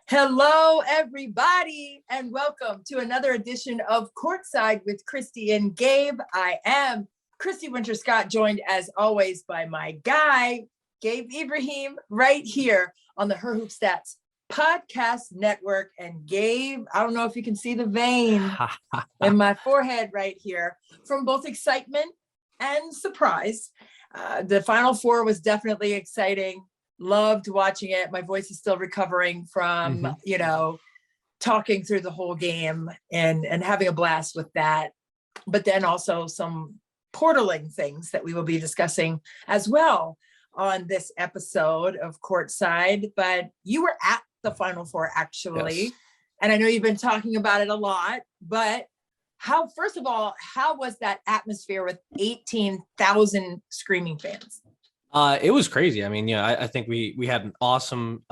Hello, everybody, and welcome to another edition of Courtside with Christy and Gabe. I am Christy Winter-Scott, joined as always by my guy, Gabe Ibrahim, right here on the Her Hoop Stats podcast network. And Gabe, I don't know if you can see the vein in my forehead right here from both excitement and surprise. The Final Four was definitely exciting. Loved watching it. My voice is still recovering from, talking through the whole game and having a blast with that. But then also some portaling things that we will be discussing as well on this episode of Courtside. But you were at the Final Four, actually. Yes. And I know you've been talking about it a lot, but first of all, how was that atmosphere with 18,000 screaming fans? It was crazy. I mean, I think we had an awesome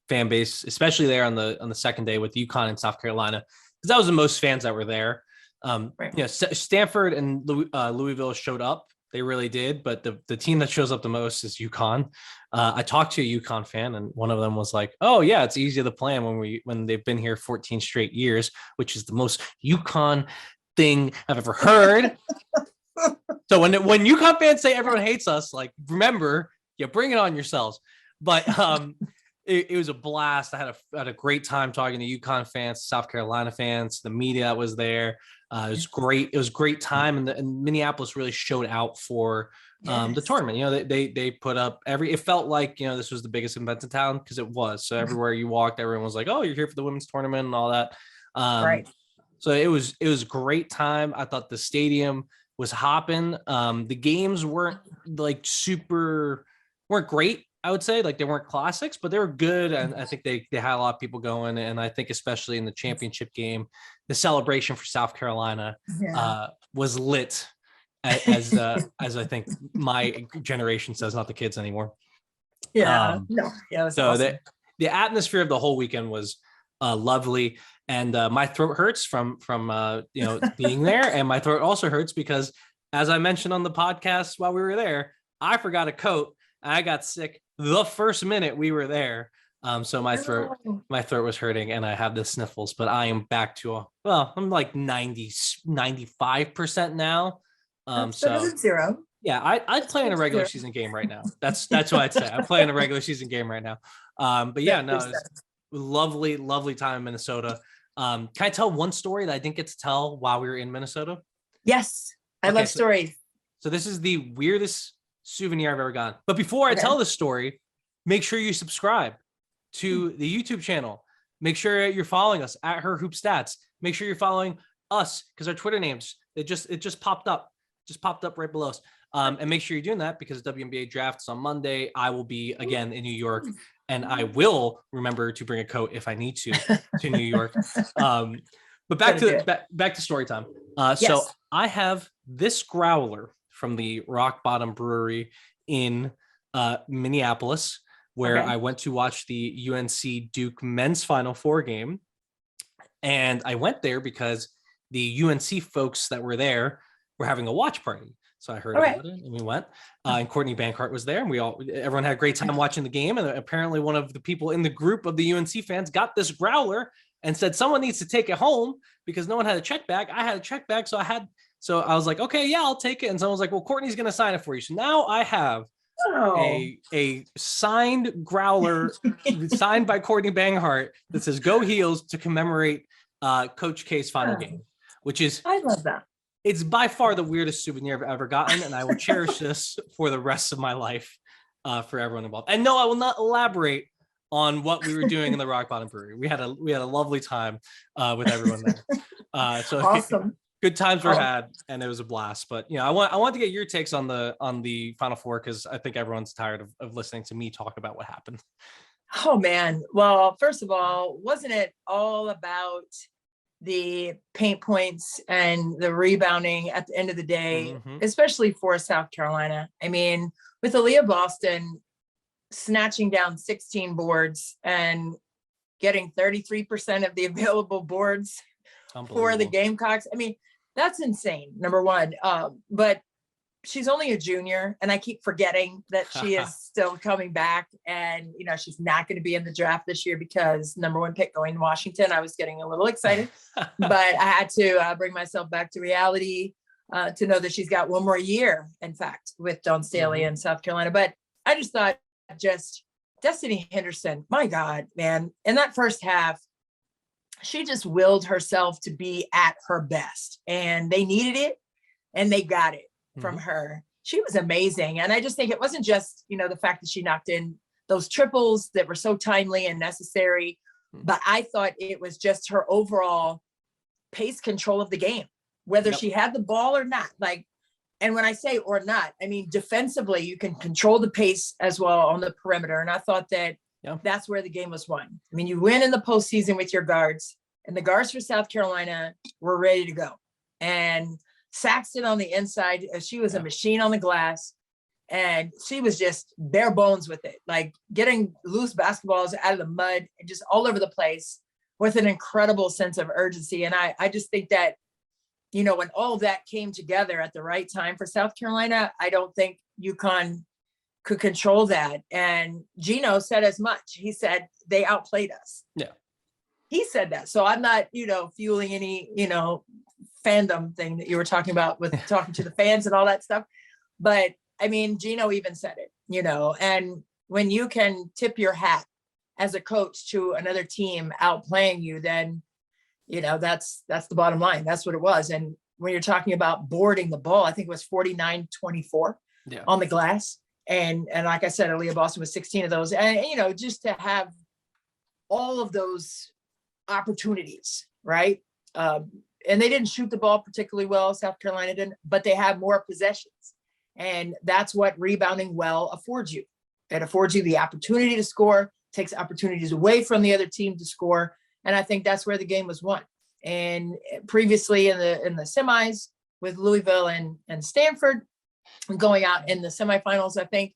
fan base, especially there on the second day with UConn and South Carolina, because that was the most fans that were there. Right. Stanford and Louisville showed up. They really did. But the team that shows up the most is UConn. I talked to a UConn fan, and one of them was like, "Oh yeah, it's easy to plan when they've been here 14 straight years, which is the most UConn thing I've ever heard." So when UConn fans say everyone hates us, like, remember, bring it on yourselves. But it was a blast. I had a great time talking to UConn fans, South Carolina fans, the media that was there. It was great. It was a great time, and Minneapolis really showed out for the tournament. They put up it felt like this was the biggest event in town, because it was. So everywhere you walked, everyone was like, "Oh, you're here for the women's tournament," and all that. Right. So it was a great time. I thought the stadium was hopping. The games weren't weren't great, I would say. Like, they weren't classics, but they were good. And I think they had a lot of people going. And I think especially in the championship game, the celebration for South Carolina was lit, as I think my generation says, not the kids anymore. Yeah. So awesome. The atmosphere of the whole weekend was lovely. And my throat hurts from being there. And my throat also hurts because, as I mentioned on the podcast while we were there, I forgot a coat. I got sick the first minute we were there. So my throat was hurting, and I have the sniffles, but I am back to I'm like 95% now. So zero. Yeah, I'd play in a regular season game right now. That's what I'd say. I'm playing a regular season game right now. But yeah, no, it was lovely time in Minnesota. Can I tell one story that I didn't get to tell while we were in Minnesota? Yes. I love stories. So this is the weirdest souvenir I've ever gotten. But before I tell this story, make sure you subscribe to the YouTube channel. Make sure you're following us at Her Hoop Stats. Make sure you're following us, because our Twitter names, it just popped up. Just popped up right below us. And make sure you're doing that, because WNBA Draft is on Monday. I will be again in New York, and I will remember to bring a coat if I need to New York. But back to story time. So I have this growler from the Rock Bottom Brewery in Minneapolis, where I went to watch the UNC Duke men's Final Four game. And I went there because the UNC folks that were there were having a watch party. So I heard about it, and we went. And Courtney Bancart was there, and everyone had a great time watching the game. And apparently one of the people in the group of the UNC fans got this growler and said someone needs to take it home, because no one had a check bag. I had a check bag, so I was like, okay, yeah, I'll take it. And someone was like, well, Courtney's going to sign it for you. So now I have a signed growler signed by Courtney Bancart that says "Go Heels" to commemorate Coach K's final game, which is, I love that. It's by far the weirdest souvenir I've ever gotten, and I will cherish this for the rest of my life, for everyone involved. And no, I will not elaborate on what we were doing in the Rock Bottom Brewery. We had a lovely time with everyone there. So awesome. Good times were had, and it was a blast. But I want to get your takes on the Final Four, because I think everyone's tired of listening to me talk about what happened. Oh man. Well, first of all, wasn't it all about the paint points and the rebounding at the end of the day, especially for South Carolina? I mean, with Aaliyah Boston snatching down 16 boards and getting 33% of the available boards for the Gamecocks. I mean, that's insane, number one. But she's only a junior, and I keep forgetting that she is still coming back. And, she's not going to be in the draft this year because #1 pick going to Washington. I was getting a little excited, but I had to bring myself back to reality to know that she's got one more year, in fact, with Dawn Staley in South Carolina. But I just thought Destiny Henderson, my God, man, in that first half, she just willed herself to be at her best, and they needed it and they got it from her. She was amazing. And I just think it wasn't just, the fact that she knocked in those triples that were so timely and necessary, but I thought it was just her overall pace control of the game, whether she had the ball or not. And when I say or not, I mean, defensively, you can control the pace as well on the perimeter. And I thought that that's where the game was won. I mean, you win in the postseason with your guards, and the guards for South Carolina were ready to go. And Saxton on the inside, she was a machine on the glass, and she was just bare bones with it, getting loose basketballs out of the mud and just all over the place with an incredible sense of urgency. And I just think that, when all of that came together at the right time for South Carolina, I don't think UConn could control that. And Gino said as much. He said they outplayed us. Yeah. He said that. So I'm not, fueling any, fandom thing that you were talking about with talking to the fans and all that stuff. But I mean, Gino even said it, and when you can tip your hat as a coach to another team outplaying you, then, that's the bottom line. That's what it was. And when you're talking about boarding the ball, I think it was 49-24 on the glass. And like I said, Aaliyah Boston was 16 of those. And, just to have all of those opportunities, right? And they didn't shoot the ball particularly well. South Carolina didn't, but they had more possessions. And that's what rebounding well affords you. It affords you the opportunity to score, takes opportunities away from the other team to score. And I think that's where the game was won. And previously in the semis with Louisville and Stanford, going out in the semifinals, I think,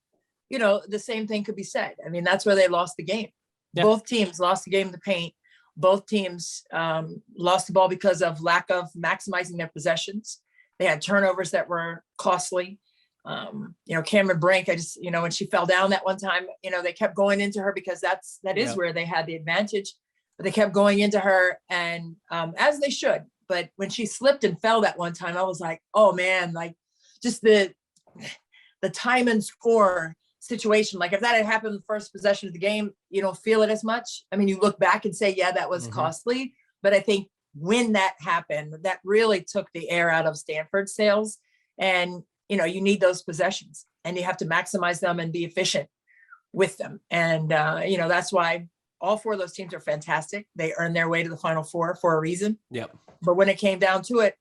the same thing could be said. I mean, that's where they lost the game. Yeah. Both teams lost the game in the paint. Both teams lost the ball because of lack of maximizing their possessions. They had turnovers that were costly. Cameron Brink, when she fell down that one time, they kept going into her because that is where they had the advantage. But they kept going into her, and as they should. But when she slipped and fell that one time, I was like, oh man, just the time and score situation. If that had happened in the first possession of the game, you don't feel it as much. I mean, you look back and say, yeah, that was costly. But I think when that happened, that really took the air out of Stanford's sails. And, you need those possessions, and you have to maximize them and be efficient with them. And, that's why all four of those teams are fantastic. They earned their way to the Final Four for a reason. Yep. But when it came down to it,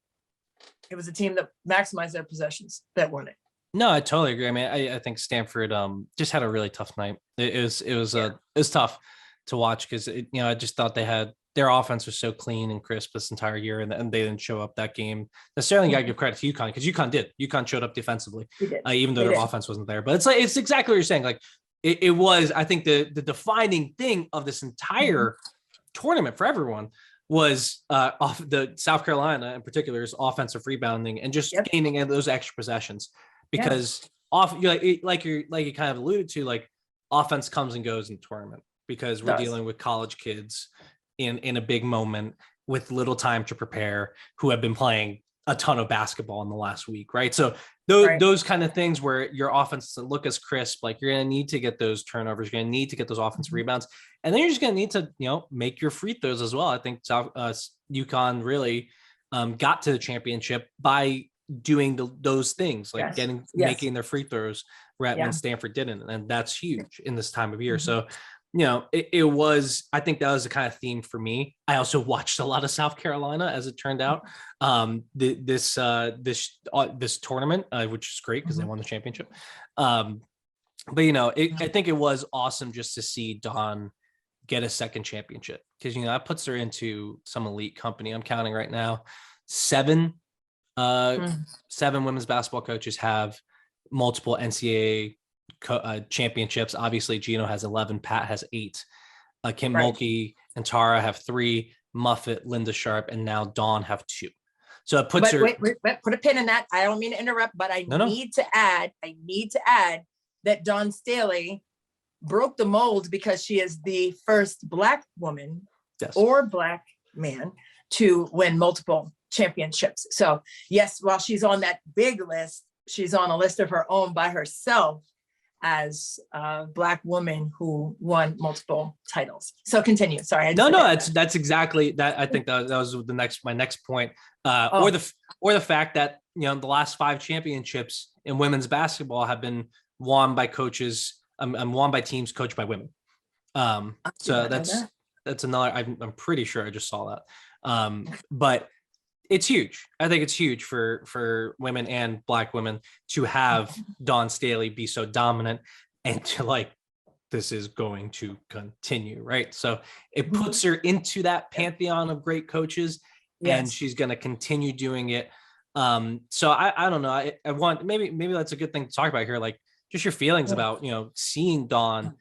it was a team that maximized their possessions that won it. No, I totally agree. I mean, I think Stanford just had a really tough night. It was tough to watch because I just thought their offense was so clean and crisp this entire year, and they didn't show up that game. Necessarily got to give credit to UConn because UConn did. UConn showed up defensively, even though their offense wasn't there. But it's exactly what you're saying. It was, I think, the defining thing of this entire tournament for everyone was off the South Carolina in particular's offensive rebounding and just gaining those extra possessions. Because like you kind of alluded to, offense comes and goes in the tournament because we're dealing with college kids in a big moment with little time to prepare, who have been playing a ton of basketball in the last week, right? So those kind of things where your offense doesn't look as crisp, you're going to need to get those turnovers, you're going to need to get those offensive rebounds, and then you're just going to need to make your free throws as well. I think UConn really got to the championship by doing those things, making their free throws when Stanford didn't, and that's huge in this time of year. So it was, I think that was the kind of theme for me. I also watched a lot of South Carolina, as it turned out, this tournament, which is great because they won the championship. But I think it was awesome just to see Dawn get a second championship because that puts her into some elite company. I'm counting right now, seven women's basketball coaches have multiple NCAA championships. Obviously, Gino has 11, Pat has 8, Kim Mulkey and Tara have 3, Muffet, Linda Sharp, and now Dawn have 2. So it puts her. Wait, put a pin in that. I don't mean to interrupt, but I need to add that Dawn Staley broke the mold because she is the first Black woman or Black man to win multiple championships. So yes, while she's on that big list, she's on a list of her own by herself as a Black woman who won multiple titles. So continue. Sorry. That's exactly that. I think that was my next point. Or the fact that, the last 5 championships in women's basketball have been won by coaches and won by teams coached by women. So that's another, I'm pretty sure I just saw that. But it's huge. I think it's huge for women and Black women to have Dawn Staley be so dominant and to this is going to continue, right? So it puts her into that pantheon of great coaches, and she's going to continue doing it. So I don't know. I want, maybe that's a good thing to talk about here. Just your feelings about, seeing Dawn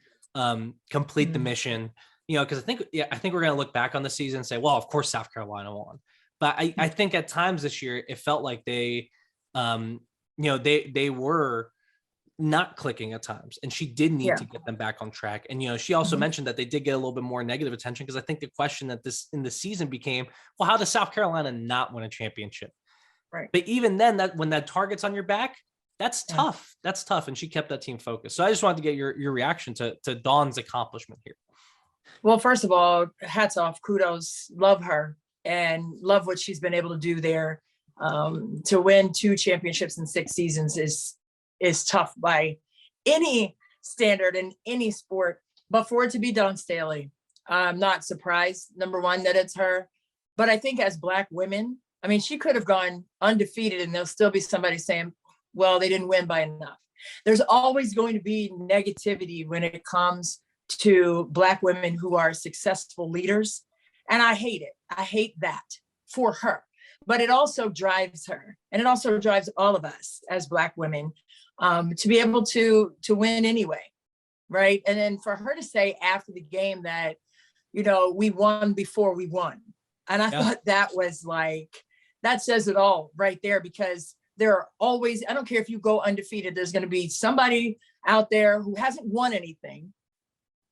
complete the mission, because I think we're going to look back on the season and say, well, of course, South Carolina won. But I think at times this year, it felt like they were not clicking at times, and she did need to get them back on track. And, she also mentioned that they did get a little bit more negative attention, because I think the question that in the season became, well, how does South Carolina not win a championship? Right. But even then, that when that target's on your back, that's tough. That's tough. And she kept that team focused. So I just wanted to get your reaction to Dawn's accomplishment here. Well, first of all, hats off, kudos, love her. And love what she's been able to do there. To win 2 championships in 6 seasons is tough by any standard in any sport. But for it to be Dawn Staley, I'm not surprised, number one, that it's her. But I think as Black women, she could have gone undefeated and there'll still be somebody saying, well, they didn't win by enough. There's always going to be negativity when it comes to Black women who are successful leaders. And I hate it. I hate that for her, but it also drives her, and it also drives all of us as Black women to be able to win anyway, right? And then for her to say after the game that, we won before we won. And I thought that was that says it all right there, because there are always, I don't care if you go undefeated, there's going to be somebody out there who hasn't won anything,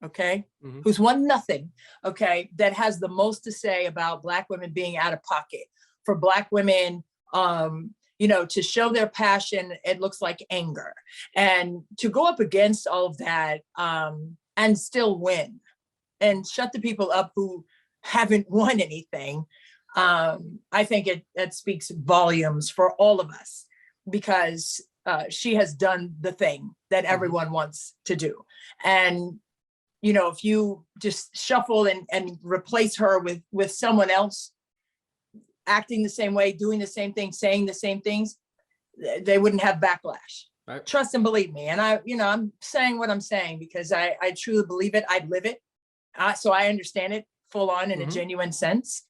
okay, who's won nothing, okay, that has the most to say about Black women being out of pocket. For Black women, to show their passion, it looks like anger. And to go up against all of that and still win and shut the people up who haven't won anything, I think it speaks volumes for all of us, because she has done the thing that everyone wants to do. And if you just shuffle and replace her with someone else acting the same way, doing the same thing, saying the same things, they wouldn't have backlash. Right. Trust and believe me. And I'm saying what I'm saying because I truly believe it. I live it. So I understand it full on in a genuine sense.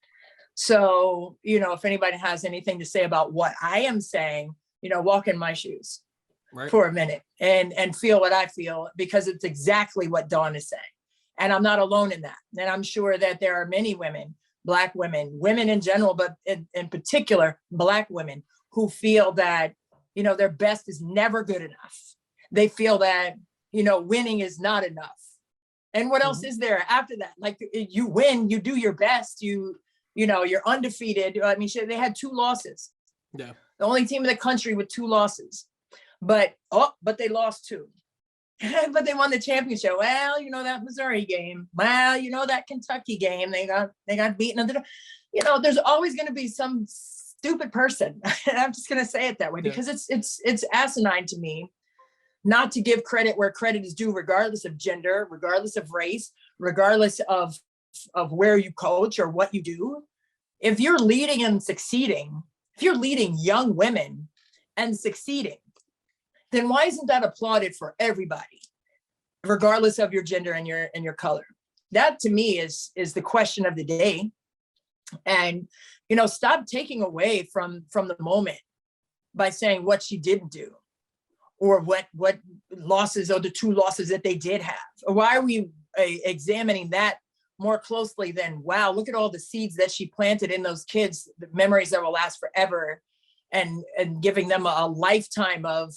So, if anybody has anything to say about what I am saying, walk in my shoes. Right. For a minute and feel what I feel, because it's exactly what Dawn is saying. And I'm not alone in that. And I'm sure that there are many women, Black women, women in general, but in particular, Black women who feel that, their best is never good enough. They feel that, winning is not enough. And what else is there after that? You win, you do your best, you're undefeated. They had 2 losses. Yeah. The only team in the country with 2 losses. But they lost 2. But they won the championship. Well, that Missouri game. Well, that Kentucky game. They got beaten. There's always going to be some stupid person. And I'm just going to say it that way because it's asinine to me not to give credit where credit is due, regardless of gender, regardless of race, regardless of where you coach or what you do. If you're leading and succeeding, if you're leading young women and succeeding, then why isn't that applauded for everybody, regardless of your gender and your color? That to me is the question of the day. And, stop taking away from the moment by saying what she didn't do or what losses or the 2 losses that they did have. Why are we examining that more closely than, wow, look at all the seeds that she planted in those kids, the memories that will last forever, and giving them a lifetime of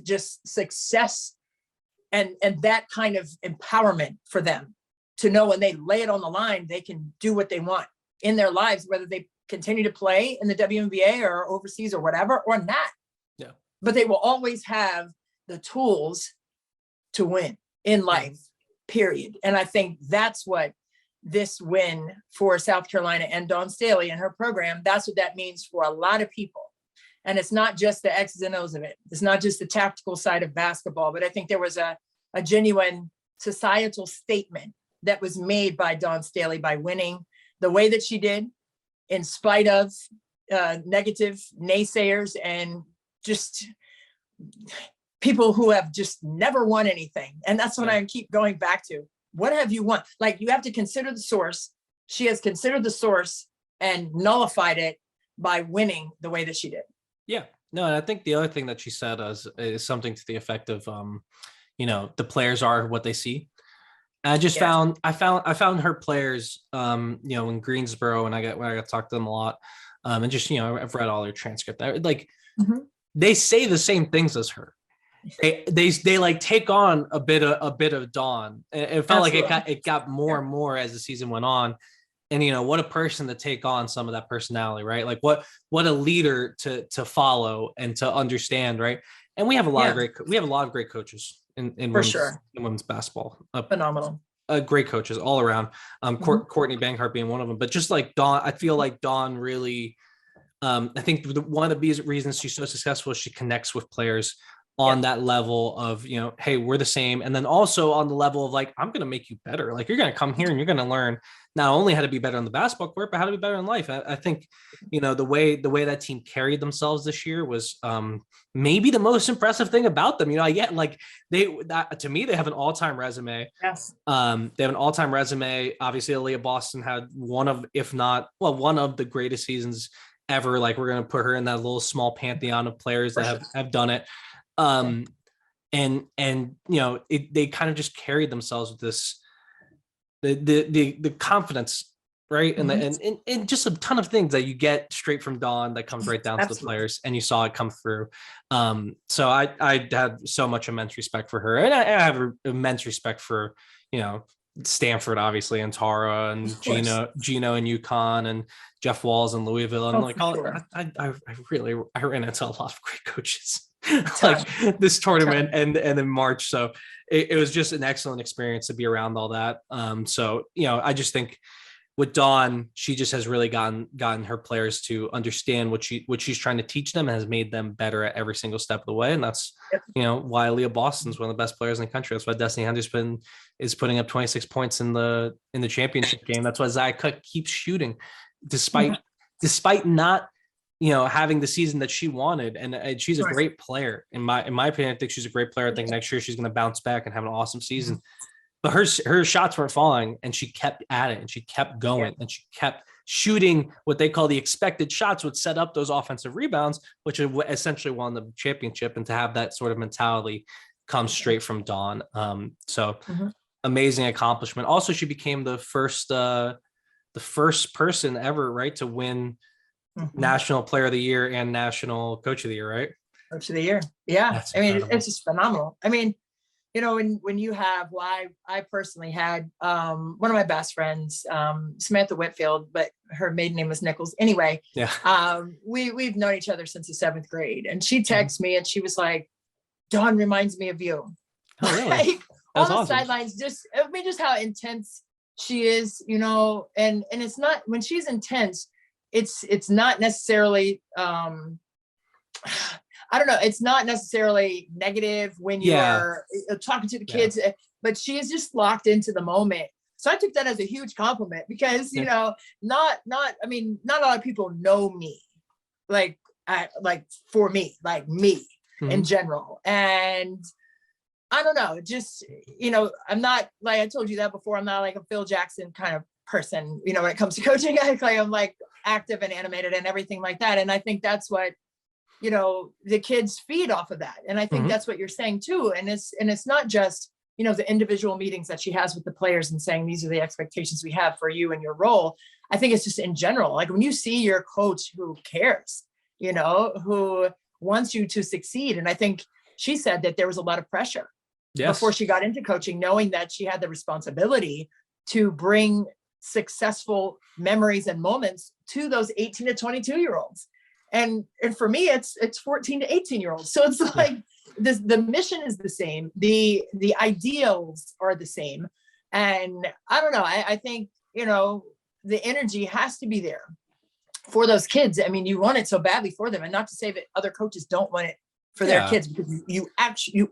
just success and that kind of empowerment for them to know when they lay it on the line, they can do what they want in their lives, whether they continue to play in the WNBA or overseas or whatever, or not. Yeah. But they will always have the tools to win in life, period. And I think that's what this win for South Carolina and Dawn Staley and her program, that's what that means for a lot of people. And it's not just the X's and O's of it. It's not just the tactical side of basketball, but I think there was a genuine societal statement that was made by Dawn Staley by winning the way that she did, in spite of negative naysayers and just people who have just never won anything. And that's what I keep going back to. What have you won? Like, you have to consider the source. She has considered the source and nullified it by winning the way that she did. Yeah, no, and I think the other thing that she said is something to the effect of, the players are what they see. And I just found her players, in Greensboro, and I got to talk to them a lot, and just I've read all their transcript. They say the same things as her. They like take on a bit of Dawn. It felt like it got more and more as the season went on. And what a person to take on some of that personality, right? Like what a leader to follow and to understand, right? And we have a lot of great coaches in women's basketball. Phenomenal. Great coaches all around. Courtney Banghart being one of them. But just like Dawn, I feel like Dawn really, I think one of the reasons she's so successful is she connects with players on that level of, hey, we're the same. And then also on the level of like, I'm going to make you better. Like, you're going to come here and you're going to learn not only how to be better on the basketball court, but how to be better in life. I think, the way that team carried themselves this year was maybe the most impressive thing about them. To me, they have an all-time resume. Yes. They have an all-time resume. Obviously, Aaliyah Boston had one of the greatest seasons ever. Like, we're going to put her in that little small pantheon of players that have done it. They kind of just carried themselves with this, the confidence, right? And just a ton of things that you get straight from Dawn that comes right down to the players, and you saw it come through. So I had so much immense respect for her, and I have immense respect for, Stanford, obviously, and Tara and Gino and UConn and Jeff Walls and Louisville. And I ran into a lot of great coaches like this tournament and in March. So it was just an excellent experience to be around all that. I just think with Dawn, she just has really gotten her players to understand what she's trying to teach them, and has made them better at every single step of the way. And that's, why Leah Boston's one of the best players in the country. That's why Destiny Henderson is putting up 26 points in the championship game. That's why Zia Cook keeps shooting despite not, having the season that she wanted. And she's a great player. In my opinion, I think she's a great player. I think next year she's going to bounce back and have an awesome season. But her shots weren't falling, and she kept at it, and she kept going, and she kept shooting what they call the expected shots, which set up those offensive rebounds, which essentially won the championship. And to have that sort of mentality come straight from Dawn. Amazing accomplishment. Also, she became the first person ever, right, to win National Player of the Year and National Coach of the Year, right? Coach of the Year. Yeah. It's just phenomenal. When you have, I personally had one of my best friends, Samantha Whitfield, but her maiden name was Nichols. Anyway, we've known each other since the 7th grade, and she texted me and she was like, Dawn reminds me of you. Oh, really? Like, on the sidelines, just how intense she is, and it's not, when she's intense, it's not necessarily, I don't know. It's not necessarily negative when you are talking to the kids, but she is just locked into the moment. So I took that as a huge compliment because, not a lot of people know me, like for me, like me in general. And I don't know, just, I'm not, like I told you that before, I'm not like a Phil Jackson kind of person, when it comes to coaching. I'm like active and animated and everything like that. And I think that's what, the kids feed off of that. And I think that's what you're saying too. And it's not just the individual meetings that she has with the players and saying, these are the expectations we have for you and your role. I think it's just in general, like when you see your coach who cares, who wants you to succeed. And I think she said that there was a lot of pressure before she got into coaching, knowing that she had the responsibility to bring successful memories and moments to those 18 to 22-year-olds. And for me, it's 14 to 18-year-olds. So it's like the mission is the same. The ideals are the same. And I don't know, I think, the energy has to be there for those kids. I mean, you want it so badly for them, and not to say that other coaches don't want it for their kids, because you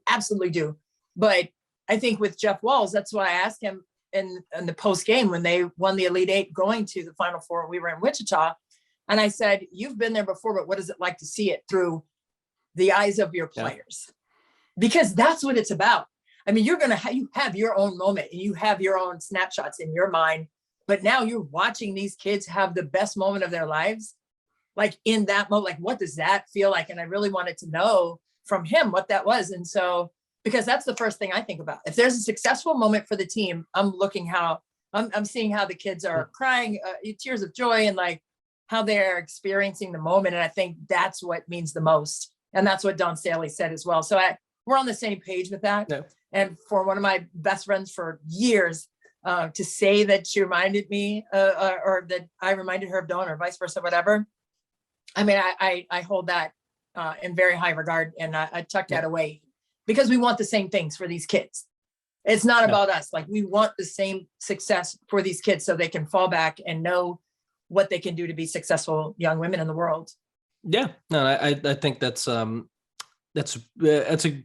absolutely do. But I think with Jeff Walz, that's why I asked him in the post game when they won the Elite Eight going to the Final Four, we were in Wichita. And I said, you've been there before, but what is it like to see it through the eyes of your players? Because that's what it's about. I mean, you have your own moment and you have your own snapshots in your mind, but now you're watching these kids have the best moment of their lives. Like in that moment, like, what does that feel like? And I really wanted to know from him what that was. And so, because that's the first thing I think about. If there's a successful moment for the team, I'm seeing how the kids are crying, tears of joy, and like how they're experiencing the moment. And I think that's what means the most. And that's what Dawn Staley said as well. So we're on the same page with that. Yeah. And for one of my best friends for years, to say that she reminded me or that I reminded her of Dawn or vice versa, whatever. I mean, I hold that in very high regard, and I tuck that away because we want the same things for these kids. It's not about us. Like, we want the same success for these kids so they can fall back and know what they can do to be successful young women in the world. Yeah, no, I think that's a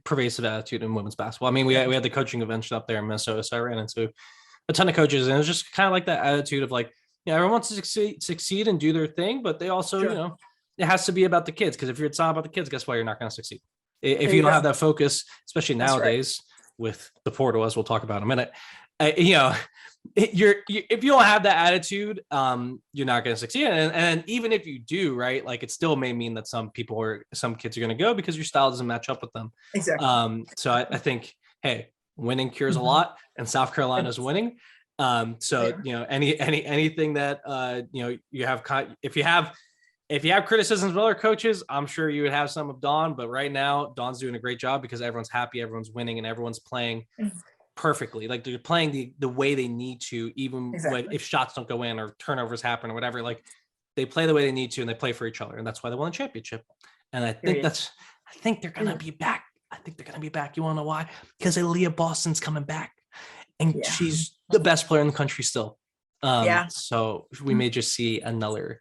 pervasive attitude in women's basketball. I mean, we had the coaching event up there in Minnesota, so I ran into a ton of coaches, and it was just kind of like that attitude of like, everyone wants to succeed and do their thing, but they also, it has to be about the kids, because if it's not about the kids, guess what? You're not going to succeed. If you don't have that focus, especially nowadays with the portal, as we'll talk about in a minute, if you don't have that attitude, you're not going to succeed. And even if you do, right, like, it still may mean that some kids are going to go because your style doesn't match up with them. Exactly. So I think, hey, winning cures a lot, and South Carolina's winning. Anything that you have, if you have criticisms of other coaches, I'm sure you would have some of Dawn, but right now Dawn's doing a great job because everyone's happy, everyone's winning, and everyone's playing perfectly. Like, they're playing the way they need to, even if shots don't go in or turnovers happen or whatever. Like, they play the way they need to, and they play for each other, and that's why they won the championship. And I think they're gonna be back. I think they're gonna be back. You want to know why? Because Aaliyah Boston's coming back, and she's the best player in the country still. So we may just see another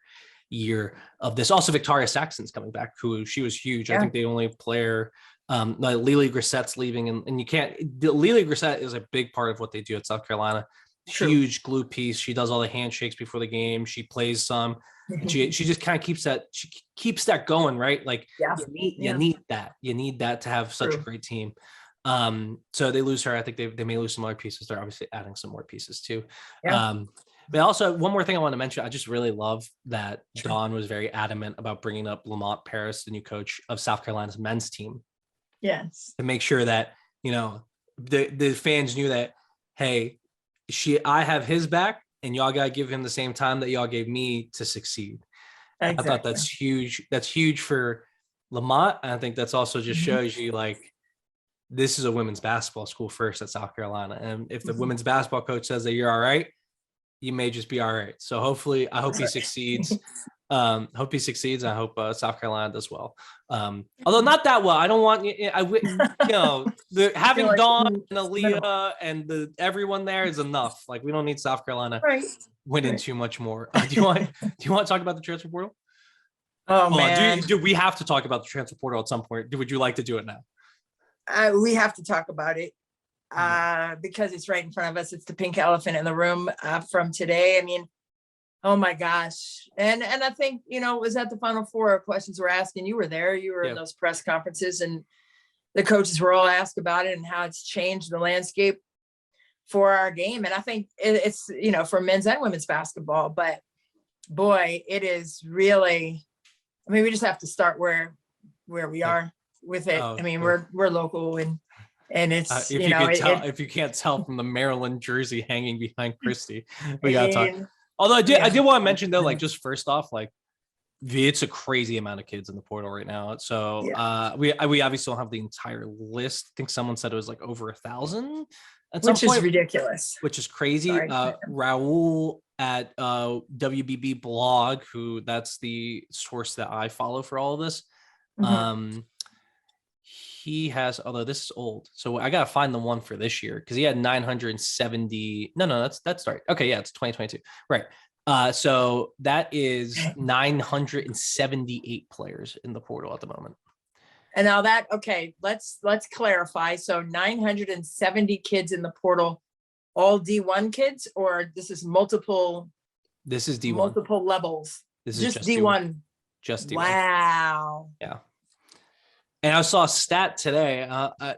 year of this. Also, Victoria Saxton's coming back, who she was huge. I think the only player, Lily Grissett's leaving, and you can't. Lily Grissett is a big part of what they do at South Carolina. True. Huge glue piece. She does all the handshakes before the game. She plays some. And she just kind of keeps that going, right? Like, you need that. You need that to have such a great team. So they lose her. I think they may lose some other pieces. They're obviously adding some more pieces too. But also, one more thing I want to mention, I just really love that Dawn was very adamant about bringing up Lamont Paris, the new coach of South Carolina's men's team. Yes. To make sure that, the fans knew that, hey, I have his back, and y'all got to give him the same time that y'all gave me to succeed. Exactly. I thought that's huge. That's huge for Lamont. And I think that's also just shows you, like, this is a women's basketball school first at South Carolina. And if the women's basketball coach says that you're all right, you may just be all right. So hopefully, I hope he succeeds. I hope South Carolina does well. Although not that well. I don't want having Dawn and Aaliyah and everyone there is enough. Like, we don't need South Carolina winning too much more. Do you want to talk about the transfer portal? Oh, man. Do we have to talk about the transfer portal at some point? Would you like to do it now? We have to talk about it because it's right in front of us. It's the pink elephant in the room from today. I mean, oh my gosh. And I think, it was at the Final Four, questions were asked, and you were there. You were in those press conferences, and the coaches were all asked about it and how it's changed the landscape for our game. And I think it's, for men's and women's basketball, but boy, it is really, we just have to start where we are with it. I mean, we're local, and And it's, If you can tell, if you can't tell from the Maryland jersey hanging behind Christy, we got to talk. Although I did want to mention though, like just first off, like it's a crazy amount of kids in the portal right now. So we obviously don't have the entire list. I think someone said it was like over 1,000 at some point, which is ridiculous, which is crazy. Raul at WBB blog, who that's the source that I follow for all of this. He has, although this is old, so I gotta find the one for this year because he had 970. No, that's right. Okay, yeah, it's 2022, right? So that is 978 players in the portal at the moment. And now let's clarify. So 970 kids in the portal, all D1 kids, or this is multiple? This is D1. Multiple levels. This is just D1. Just D1. Wow. Yeah. And I saw a stat today. I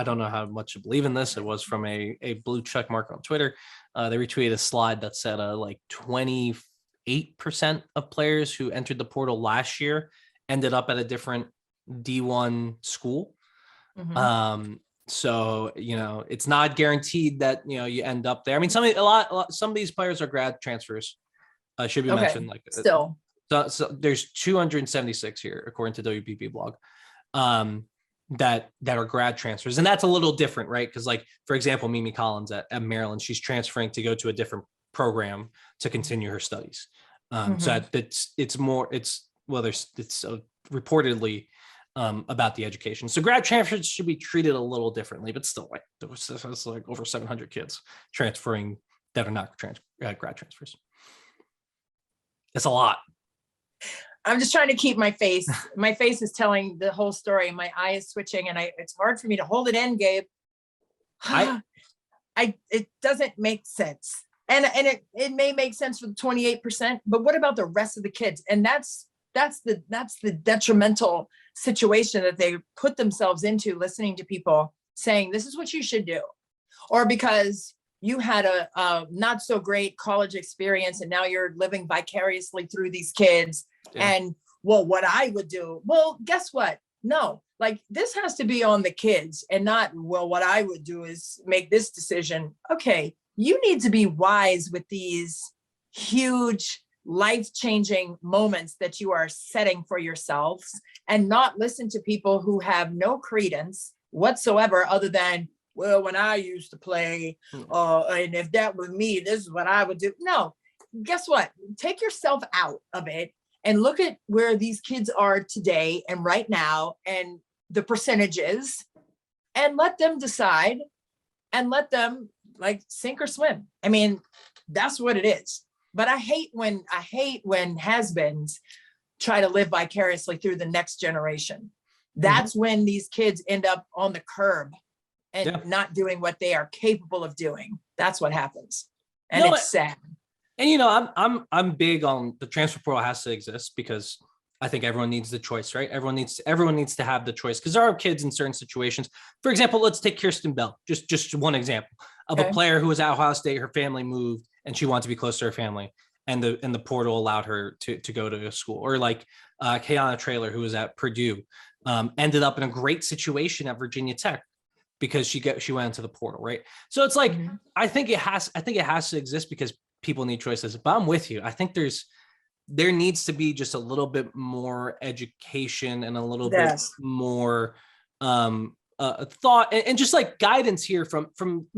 don't know how much to believe in this. It was from a blue check mark on Twitter. They retweeted a slide that said like 28% of players who entered the portal last year ended up at a different D1 school. So, it's not guaranteed that, you end up there. I mean, some of these players are grad transfers. Should be mentioned. Like still. So there's 276 here, according to WPP blog. That are grad transfers, and that's a little different, right? Because like, for example, Mimi Collins at Maryland, she's transferring to go to a different program to continue her studies. So it's reportedly about the education. So grad transfers should be treated a little differently, but still, like there's like over 700 kids transferring that are not grad transfers. It's a lot. I'm just trying to keep my face. My face is telling the whole story. My eye is switching, and it's hard for me to hold it in, Gabe. It doesn't make sense, and it may make sense for the 28%, but what about the rest of the kids? And that's the detrimental situation that they put themselves into, listening to people saying this is what you should do, or because you had a not so great college experience and now you're living vicariously through these kids. Yeah. And what I would do, guess what? No, like this has to be on the kids and not, what I would do is make this decision. Okay, you need to be wise with these huge life-changing moments that you are setting for yourselves and not listen to people who have no credence whatsoever other than, when I used to play, and if that was me, this is what I would do. No, guess what? Take yourself out of it and look at where these kids are today and right now and the percentages, and let them decide and let them like sink or swim. I mean, that's what it is. But I hate when has-beens try to live vicariously through the next generation. That's when these kids end up on the curb and not doing what they are capable of doing. That's what happens. And it's sad. And I'm big on the transfer portal has to exist because I think everyone needs the choice, right? Everyone needs to have the choice because there are kids in certain situations. For example, let's take Kirsten Bell, just one example of a player who was at Ohio State, her family moved and she wanted to be close to her family, and the portal allowed her to go to a school. Or like Kayana Traylor, who was at Purdue, ended up in a great situation at Virginia Tech because she went into the portal, right? So it's like I think it has to exist because people need choices. But I'm with you. I think there needs to be just a little bit more education and a little bit more thought and just like guidance here from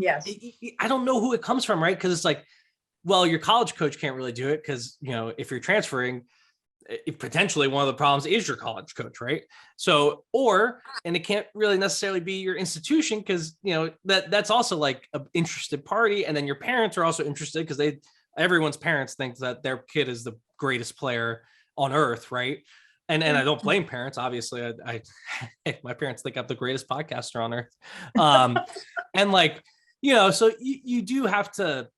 I don't know who it comes from, right? Because it's like, well, your college coach can't really do it because if you're transferring, potentially one of the problems is your college coach, right? So, and it can't really necessarily be your institution because that's also like an interested party, and then your parents are also interested because everyone's parents think that their kid is the greatest player on earth, right? And I don't blame parents. Obviously, my parents think I'm the greatest podcaster on earth, and like so you do have to.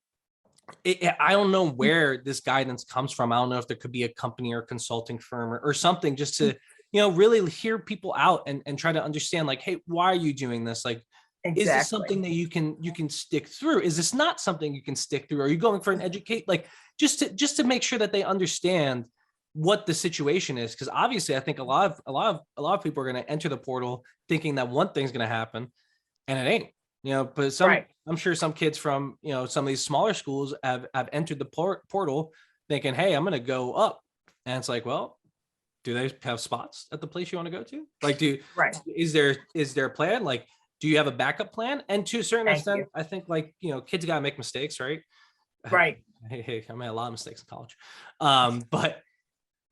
I don't know where this guidance comes from. I don't know if there could be a company or consulting firm or something just to, really hear people out and try to understand like, hey, why are you doing this? Like, is this something that you can stick through? Is this not something you can stick through? Are you going for an educate? Like just to make sure that they understand what the situation is. Cause obviously I think a lot of people are going to enter the portal thinking that one thing's going to happen. and it ain't, but Right. I'm sure some kids from, some of these smaller schools have entered the portal thinking, hey, I'm going to go up. And it's like, well, do they have spots at the place you want to go to? Like, Right. is there a plan? Like, do you have a backup plan? And to a certain extent, I think like, kids got to make mistakes, right? Right. Hey, I made a lot of mistakes in college. But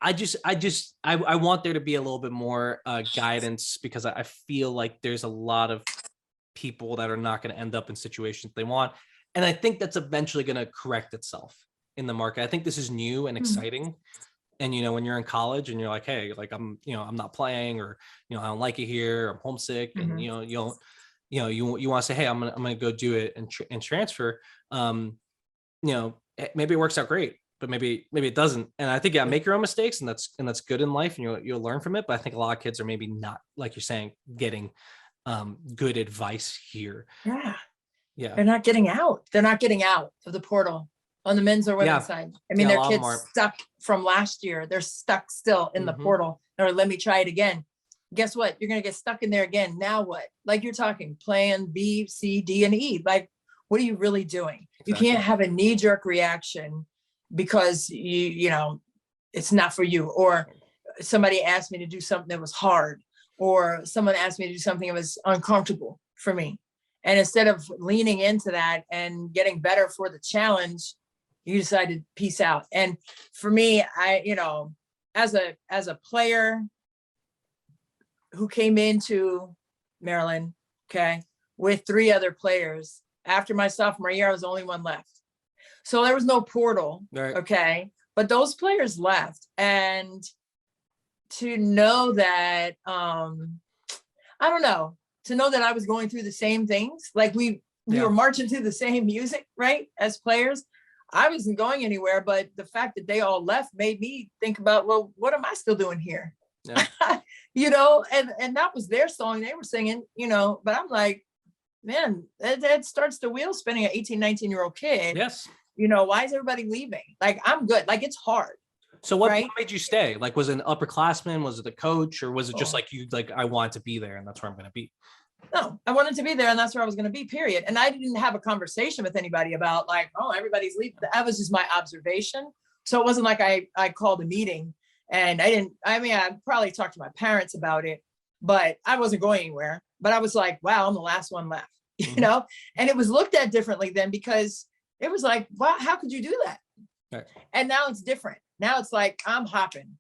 I want there to be a little bit more guidance, because I feel like there's a lot of people that are not going to end up in situations they want. And I think that's eventually going to correct itself in the market. I think this is new and exciting. And, when you're in college and you're like, hey, like I'm not playing, or, I don't like it here, I'm homesick. And, you want to say, hey, I'm going to go do it and transfer. Maybe it works out great, but maybe it doesn't. And I think, make your own mistakes, and that's good in life, and you'll learn from it. But I think a lot of kids are maybe not, like you're saying, getting good advice here. Yeah. They're not getting out. They're not getting out of the portal on the men's or women's side. I mean, their kids stuck from last year. They're stuck still in the portal. Or let me try it again. Guess what? You're going to get stuck in there again. Now what? Like you're talking plan B, C, D, and E. Like, what are you really doing? Exactly. You can't have a knee-jerk reaction because it's not for you, or somebody asked me to do something that was hard, or someone asked me to do something that was uncomfortable for me. And instead of leaning into that and getting better for the challenge, you decided to peace out. And for me, as a player who came into Maryland, with 3 other players, after my sophomore year, I was the only one left. So there was no portal. Right. But those players left. And to know that, to know that I was going through the same things, like we were marching to the same music, right? As players, I wasn't going anywhere, but the fact that they all left made me think about, well, what am I still doing here? Yeah. And that was their song they were singing, but I'm like, man, that starts the wheel spinning, an 18, 19-year-old kid. Yes. Why is everybody leaving? Like, I'm good. Like, it's hard. So what made you stay? Like, was it an upperclassman? Was it the coach? Or was it just like you, like, I want to be there and that's where I'm going to be? No, I wanted to be there and that's where I was going to be, period. And I didn't have a conversation with anybody about like, oh, everybody's leaving. That was just my observation. So it wasn't like I called a meeting, and I probably talked to my parents about it, but I wasn't going anywhere. But I was like, wow, I'm the last one left, and it was looked at differently then, because it was like, wow, how could you do that? Right. And now it's different. Now it's like, I'm hopping,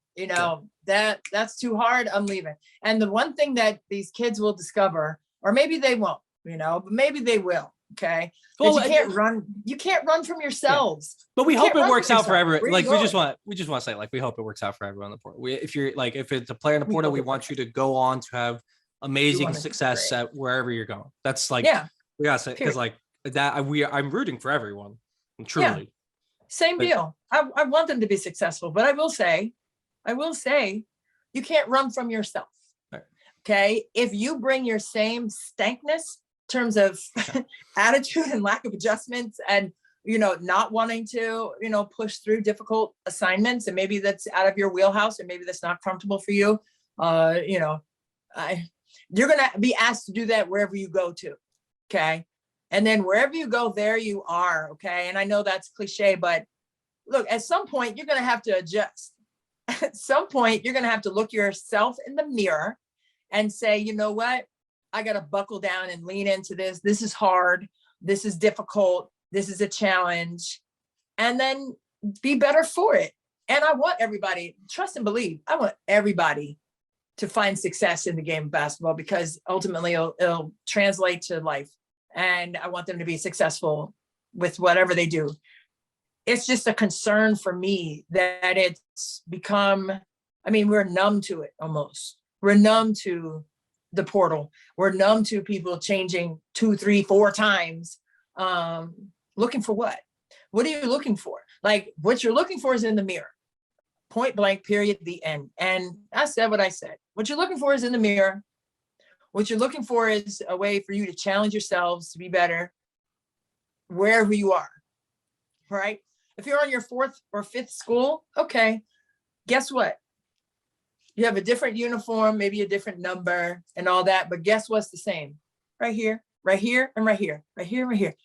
that's too hard. I'm leaving. And the one thing that these kids will discover, or maybe they won't, but maybe they will. Okay. Well, you can't run from yourselves. Yeah. But we hope it works out for everyone. Like, we just want to say, like, we hope it works out for everyone in the portal. If it's a player in the portal, we want you to go on to have amazing success at wherever you're going. That's like, we gotta say, because like that, I'm rooting for everyone. Truly. Yeah. Same deal. I want them to be successful, but I will say, you can't run from yourself. Right. Okay. If you bring your same stankness in terms of attitude and lack of adjustments, and, not wanting to, push through difficult assignments, and maybe that's out of your wheelhouse, and maybe that's not comfortable for you. You're going to be asked to do that wherever you go to. Okay. And then wherever you go, there you are. Okay. And I know that's cliche, but look, at some point, you're going to have to adjust. At some point, you're going to have to look yourself in the mirror and say, you know what? I got to buckle down and lean into this. This is hard. This is difficult. This is a challenge. And then be better for it. And I want everybody, trust and believe, I want everybody to find success in the game of basketball, because ultimately it'll translate to life. And I want them to be successful with whatever they do. It's just a concern for me that it's become, we're numb to it almost. We're numb to the portal. We're numb to people changing 2, 3, 4 times. Looking for what? What are you looking for? Like, what you're looking for is in the mirror. Point blank, period, the end. And I said what I said. What you're looking for is in the mirror. What you're looking for is a way for you to challenge yourselves to be better wherever you are, right? If you're on your 4th or 5th school, okay, guess what? You have a different uniform, maybe a different number and all that, but guess what's the same? Right here, right here and right here, right here, right here.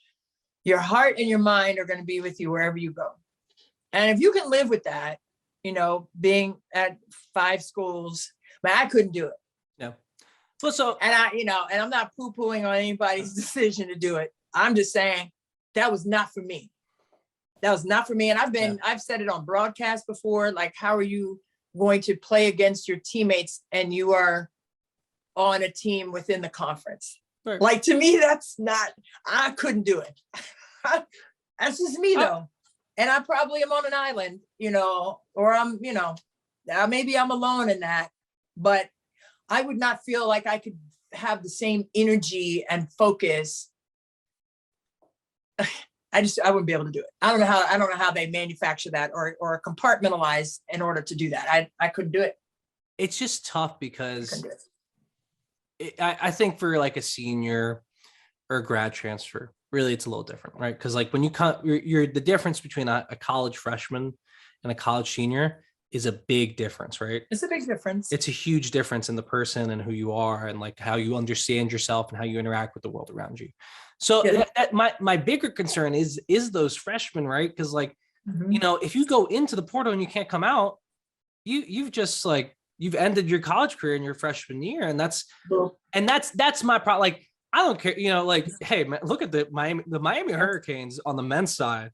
Your heart and your mind are going to be with you wherever you go. And if you can live with that, you know, being at 5 schools, but I couldn't do it. No. Well, so, and I'm not poo-pooing on anybody's decision to do it. I'm just saying that was not for me. That was not for me. And I've said it on broadcast before, like, how are you going to play against your teammates and you are on a team within the conference? Right. Like, to me, I couldn't do it. That's just me though. And I probably am on an island, you know, or I'm, you know, maybe I'm alone in that, but I would not feel like I could have the same energy and focus. I wouldn't be able to do it. I don't know how they manufacture that or compartmentalize in order to do that. I couldn't do it. It's just tough because I think for like a senior or grad transfer, really it's a little different, right? Because like when you're the difference between a college freshman and a college senior is a big difference, right? It's a big difference. It's a huge difference in the person and who you are and like how you understand yourself and how you interact with the world around you. So my bigger concern is those freshmen, right? Because like, you know, if you go into the portal and you can't come out, you've just like, you've ended your college career in your freshman year. And that's my problem. Like, I don't care, you know, like, hey, man, look at the Miami Hurricanes on the men's side.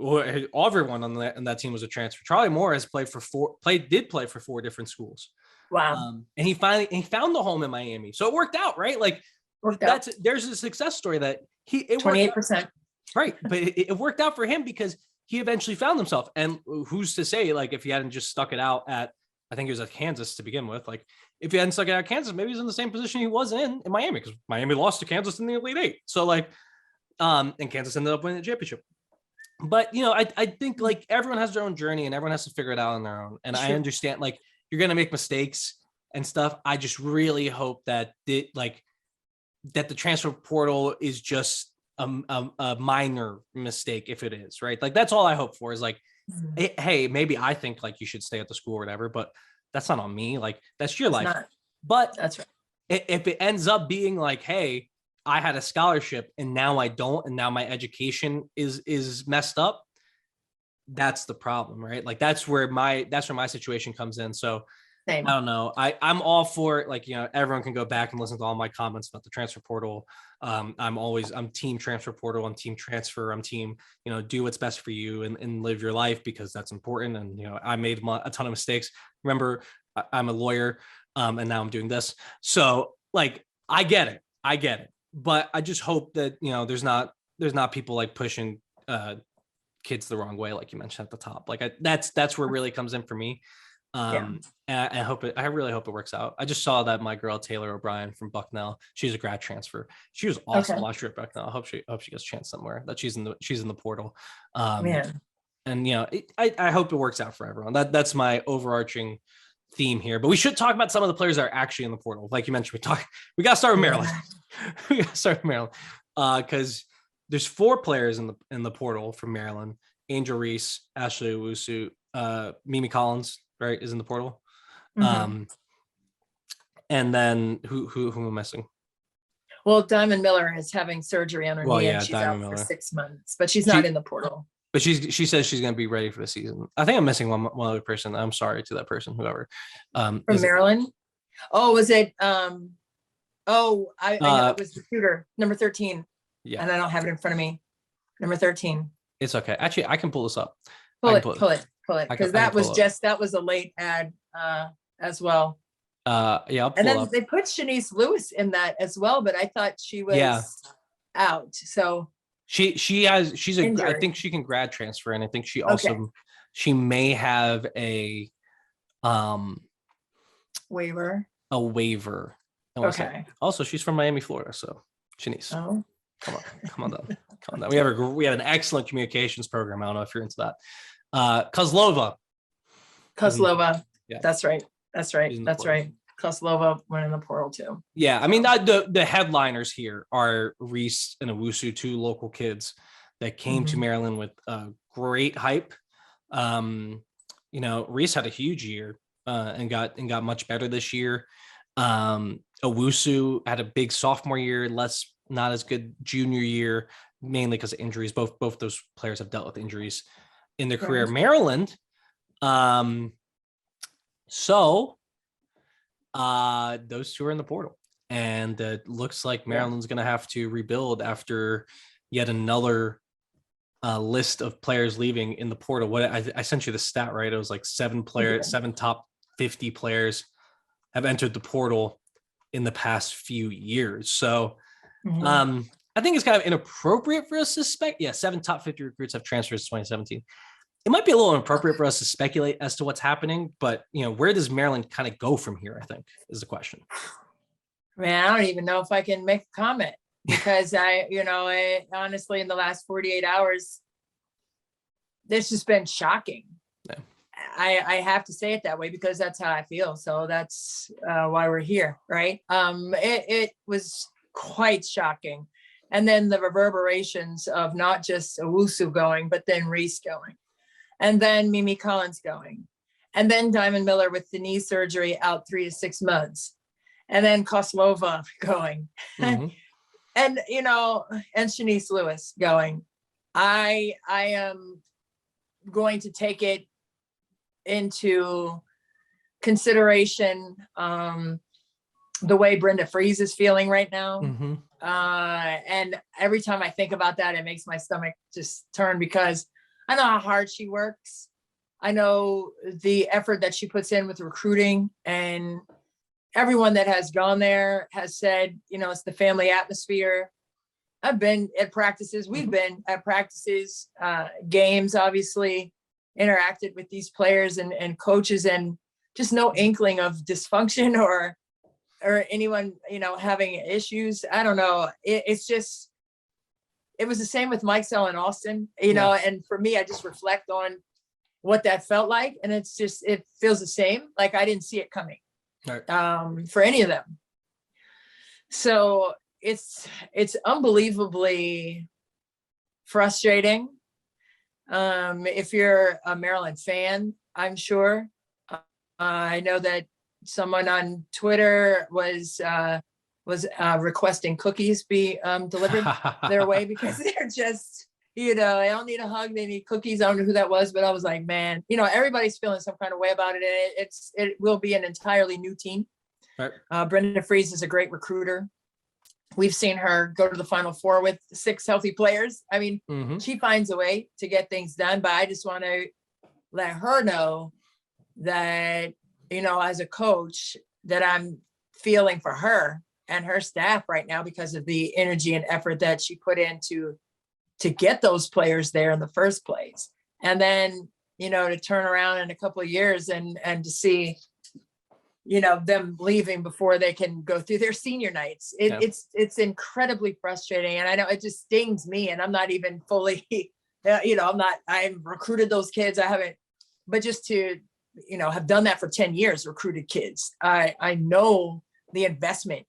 Everyone on that team was a transfer. Charlie Moore has played for 4 different schools. Wow. And he found the home in Miami. So it worked out, right? Like there's a success story that it 28%. Right. But it worked out for him because he eventually found himself. And who's to say, like, if he hadn't just stuck it out at, I think he was at Kansas to begin with, like if he hadn't stuck it out at Kansas, maybe he's in the same position he was in Miami, because Miami lost to Kansas in the Elite 8. So like, and Kansas ended up winning the championship. But, you know, I think like everyone has their own journey and everyone has to figure it out on their own. And I understand like you're going to make mistakes and stuff. I just really hope that the transfer portal is just a minor mistake, if it is, right? Like that's all I hope for is like, hey, maybe I think like you should stay at the school or whatever, but that's not on me. Like that's your life. But that's right. If it ends up being like, hey, I had a scholarship and now I don't, and now my education is messed up, that's the problem, right? Like that's where my situation comes in. So Same. I don't know. I'm all for it. Like, you know, everyone can go back and listen to all my comments about the transfer portal. I'm team transfer portal. I'm team transfer. I'm team, you know, do what's best for you and live your life because that's important. And, you know, I made a ton of mistakes. Remember, I'm a lawyer and now I'm doing this. So like, I get it. But I just hope that, you know, there's not people like pushing kids the wrong way, like you mentioned at the top. Like that's where it really comes in for me. And I really hope it works out. I just saw that my girl Taylor O'Brien from Bucknell, she's a grad transfer. She was awesome last year at Bucknell. I hope she gets a chance somewhere. That she's in the portal. And you know, I hope it works out for everyone. That's my overarching theme here. But we should talk about some of the players that are actually in the portal. Like you mentioned, we got to start with Maryland. We got to start with Maryland because there's 4 players in the portal from Maryland: Angel Reese, Ashley Owusu, Mimi Collins, right, is in the portal. And then who am I missing? Well, Diamond Miller is having surgery on her knee and she's Diamond out Miller. For 6 months, but she's not in the portal. But she says she's going to be ready for the season. I think I'm missing one other person. I'm sorry to that person, whoever. From Maryland? Oh, was it? I know it was the shooter, number 13. Yeah. And I don't have it in front of me. Number 13. It's okay. Actually, I can pull this up. Pull it. Because that was a late ad as well. Yeah. And then they put Shanice Lewis in that as well, but I thought she was out. So she's I think she can grad transfer, and I think she also she may have a waiver. Okay. Also, she's from Miami, Florida. So Shanice. Oh. Come on down. We have an excellent communications program. I don't know if you're into that. Kozlova. Yeah. That's right. Kozlova went in the portal too. Yeah. I mean, the headliners here are Reese and Owusu, 2 local kids that came to Maryland with great hype. You know, Reese had a huge year and got much better this year. Owusu had a big sophomore year, less not as good junior year, mainly because of injuries. Both those players have dealt with injuries in their career. Maryland, those two are in the portal, and it looks like Maryland's going to have to rebuild after yet another list of players leaving in the portal. What I sent you the stat, right? It was like 7 top 50 players have entered the portal in the past few years. So I think it's kind of inappropriate for us to suspect. 7 top 50 recruits have transferred since 2017. It might be a little inappropriate for us to speculate as to what's happening, but where does Maryland kind of go from here, I think, is the question. Man, I don't even know if I can make a comment, because I honestly, in the last 48 hours, this has been shocking. Yeah. I have to say it that way, because that's how I feel. So that's why we're here, right? It was quite shocking. And then the reverberations of not just Owusu going, but then Reese going, and then Mimi Collins going, and then Diamond Miller with the knee surgery out 3 to 6 months, and then Koslova going, and Shanice Lewis going. I am going to take it into consideration the way Brenda Freese is feeling right now. And every time I think about that, it makes my stomach just turn, because I know how hard she works. I know the effort that she puts in with recruiting, and everyone that has gone there has said, it's the family atmosphere. I've been at practices. We've been at practices, games, obviously, interacted with these players and coaches, and just no inkling of dysfunction or anyone, having issues. I don't know. It was the same with Mike Sell in Austin, and for me, I just reflect on what that felt like. And it feels the same. Like I didn't see it coming, for any of them. So it's unbelievably frustrating. If you're a Maryland fan, I'm sure. I know that someone on Twitter was requesting cookies be delivered their way, because they're just, I don't need a hug, they need cookies. I don't know who that was, but I was like, man, everybody's feeling some kind of way about it. And it will be an entirely new team. Right. Brenda Freese is a great recruiter. We've seen her go to the Final Four with 6 healthy players. I mean, she finds a way to get things done, but I just want to let her know that, as a coach, that I'm feeling for her and her staff right now, because of the energy and effort that she put into to get those players there in the first place. And then, to turn around in a couple of years and to see, them leaving before they can go through their senior nights. It's incredibly frustrating. And I know it just stings me, and I'm not even fully, I've recruited those kids. I haven't, but just to, have done that for 10 years, recruited kids. I know the investment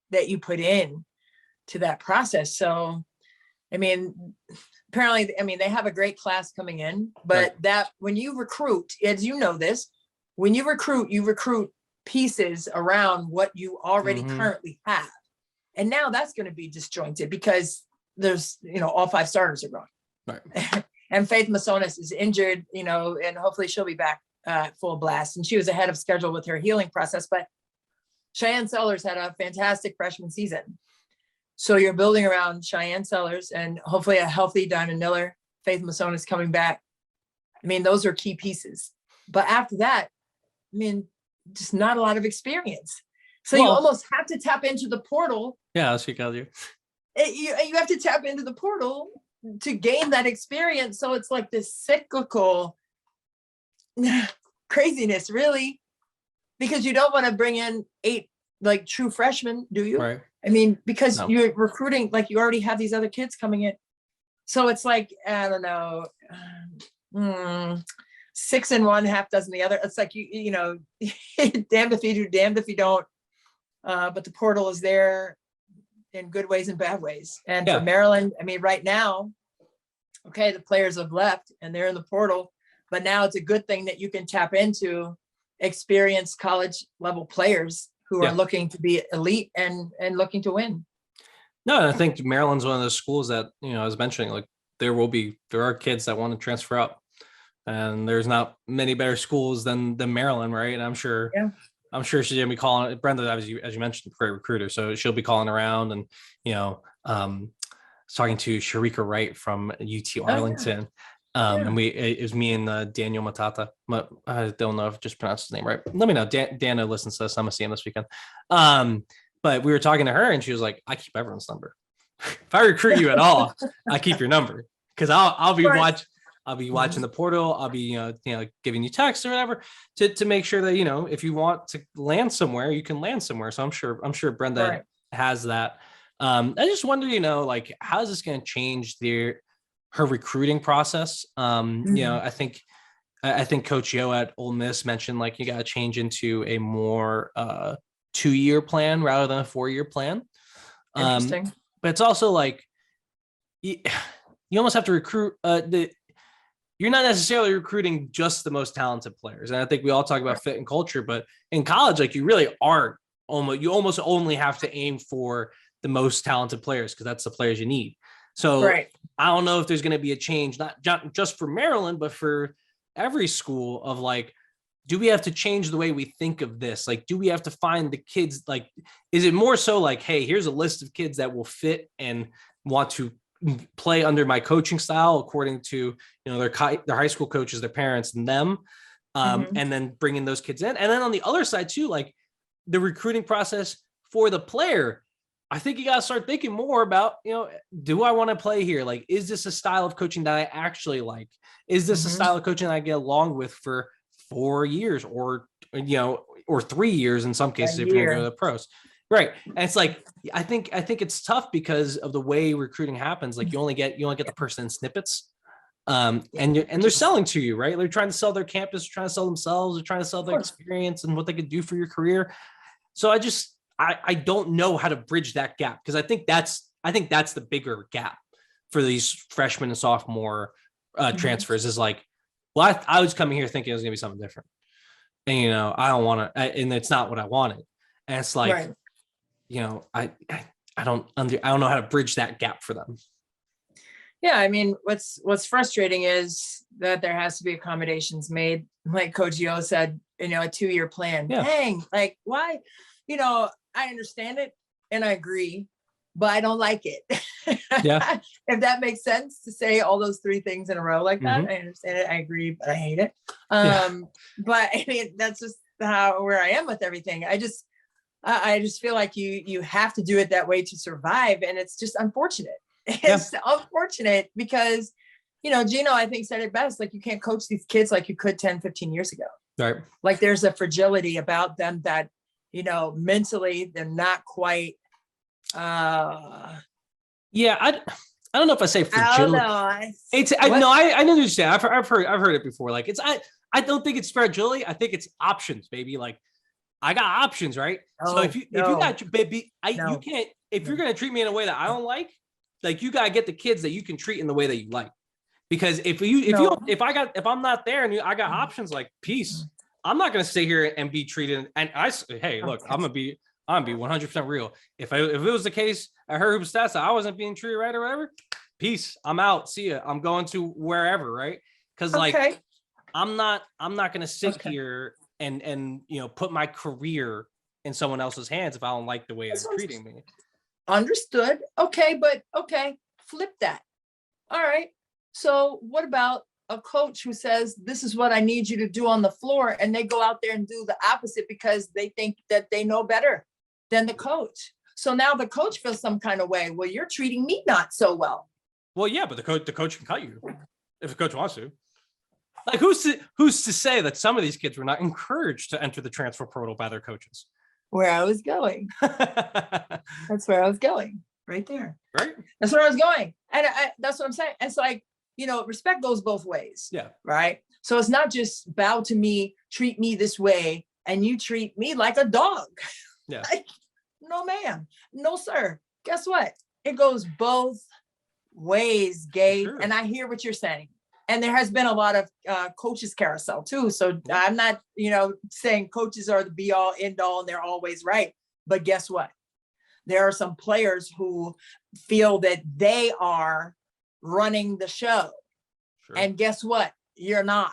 that you put in to that process. So, apparently, they have a great class coming in, but that when you recruit, as you know this, when you recruit pieces around what you already currently have. And now that's going to be disjointed, because there's, all 5 starters are gone. Right. And Faith Masonis is injured, and hopefully she'll be back full blast. And she was ahead of schedule with her healing process, but Cheyenne Sellers had a fantastic freshman season. So you're building around Cheyenne Sellers and hopefully a healthy Diamond Miller, Faith Masonis coming back. Those are key pieces. But after that, just not a lot of experience. So you almost have to tap into the portal. Yeah, I'll speak out you. You have to tap into the portal to gain that experience. So it's like this cyclical craziness, really, because you don't want to bring in 8 true freshmen, do you? Right. Because you're recruiting, you already have these other kids coming in. So it's like, I don't know, 6 in one, half dozen the other. It's like, damned if you do, damned if you don't. But the portal is there in good ways and bad ways. And for Maryland, right now, okay, the players have left and they're in the portal, but now it's a good thing that you can tap into experienced college level players who are looking to be elite and looking to win. No, and I think Maryland's one of those schools that, I was mentioning, like there are kids that want to transfer up, and there's not many better schools than Maryland, right? And I'm sure she's gonna be calling Brenda, as you mentioned, great recruiter, so she'll be calling around, and talking to Sharika Wright from UT Arlington. And it was me and Daniel Matata. I don't know if I just pronounced his name right. Let me know. Dana listens to this. I'm gonna see him this weekend. But we were talking to her, and she was like, "I keep everyone's number. If I recruit you at all, I keep your number, because I'll be watching the portal. I'll be giving you texts or whatever to make sure that if you want to land somewhere, you can land somewhere." So I'm sure Brenda has that. I just wonder, like, how is this going to change her recruiting process? I think Coach Yo at Ole Miss mentioned, like, you got to change into a more 2-year plan rather than a 4-year plan. Interesting. But it's also like you almost have to recruit. You're not necessarily recruiting just the most talented players, and I think we all talk about fit and culture, but in college, like, you really aren't. You almost only have to aim for the most talented players, because that's the players you need. So I don't know if there's going to be a change, not just for Maryland, but for every school, of like, do we have to change the way we think of this? Like, do we have to find the kids? Like, is it more so like, hey, here's a list of kids that will fit and want to play under my coaching style according to, their high school coaches, their parents, and them, and then bringing those kids in. And then on the other side too, like the recruiting process for the player, I think you got to start thinking more about, do I want to play here? Like, is this a style of coaching that I actually like? Is this a style of coaching that I get along with for 4 years or 3 years in some cases if you're going to go to the pros? Right. And it's like, I think it's tough because of the way recruiting happens. Like, you only get the person in snippets. And they're selling to you, right? They're trying to sell their campus, trying to sell themselves, they're trying to sell their experience and what they could do for your career. So I don't know how to bridge that gap, because I think that's the bigger gap for these freshman and sophomore transfers, is like, well, I was coming here thinking it was gonna be something different, and I don't want to, and it's not what I wanted, and it's like, I don't know how to bridge that gap for them. Yeah, I mean, what's frustrating is that there has to be accommodations made, like Coach Yo said, a 2-year plan. Dang, like, why? I understand it and I agree, but I don't like it. Yeah. If that makes sense to say all those 3 things in a row like that, I understand it. I agree, but I hate it. But I mean, that's just where I am with everything. I just feel like you have to do it that way to survive. And it's just unfortunate. It's unfortunate because, Gino, I think, said it best. Like, you can't coach these kids like you could 10, 15 years ago. Right. Like, there's a fragility about them that, mentally they're not quite. I don't know if I say fragility. I don't know. I understand. I've heard it before. Like, I don't think it's fragility. I think it's options, baby. Like, I got options, right? So if you got your baby, you can't, if you're gonna treat me in a way that I don't like, you gotta get the kids that you can treat in the way that you like. Because if I'm not there and I got options, like, peace. I'm not going to sit here and be treated. And hey, look, I'm going to be 100% real. If it was the case at her hoop stats that I wasn't being treated right or whatever, peace. I'm out. See ya. I'm going to wherever. Right. Cause like, I'm not going to sit here and put my career in someone else's hands if I don't like the way they're treating me. Understood. Okay. Flip that. All right. So what about a coach who says, this is what I need you to do on the floor, and they go out there and do the opposite because they think that they know better than the coach? So now the coach feels some kind of way. Well, you're treating me not so well. Well, yeah, but the coach can cut you if the coach wants to. Like, who's to say that some of these kids were not encouraged to enter the transfer portal by their coaches? Where I was going. That's where I was going. Right there. Right. That's where I was going. And that's what I'm saying. It's like, respect goes both ways. Yeah. Right. So it's not just bow to me, treat me this way, and you treat me like a dog. Yeah. Like, no, ma'am. No, sir. Guess what? It goes both ways, Gabe. Sure. And I hear what you're saying. And there has been a lot of coaches carousel too. So I'm not, saying coaches are the be all end all and they're always right. But guess what? There are some players who feel that they are running the show. Sure. And guess what? You're not.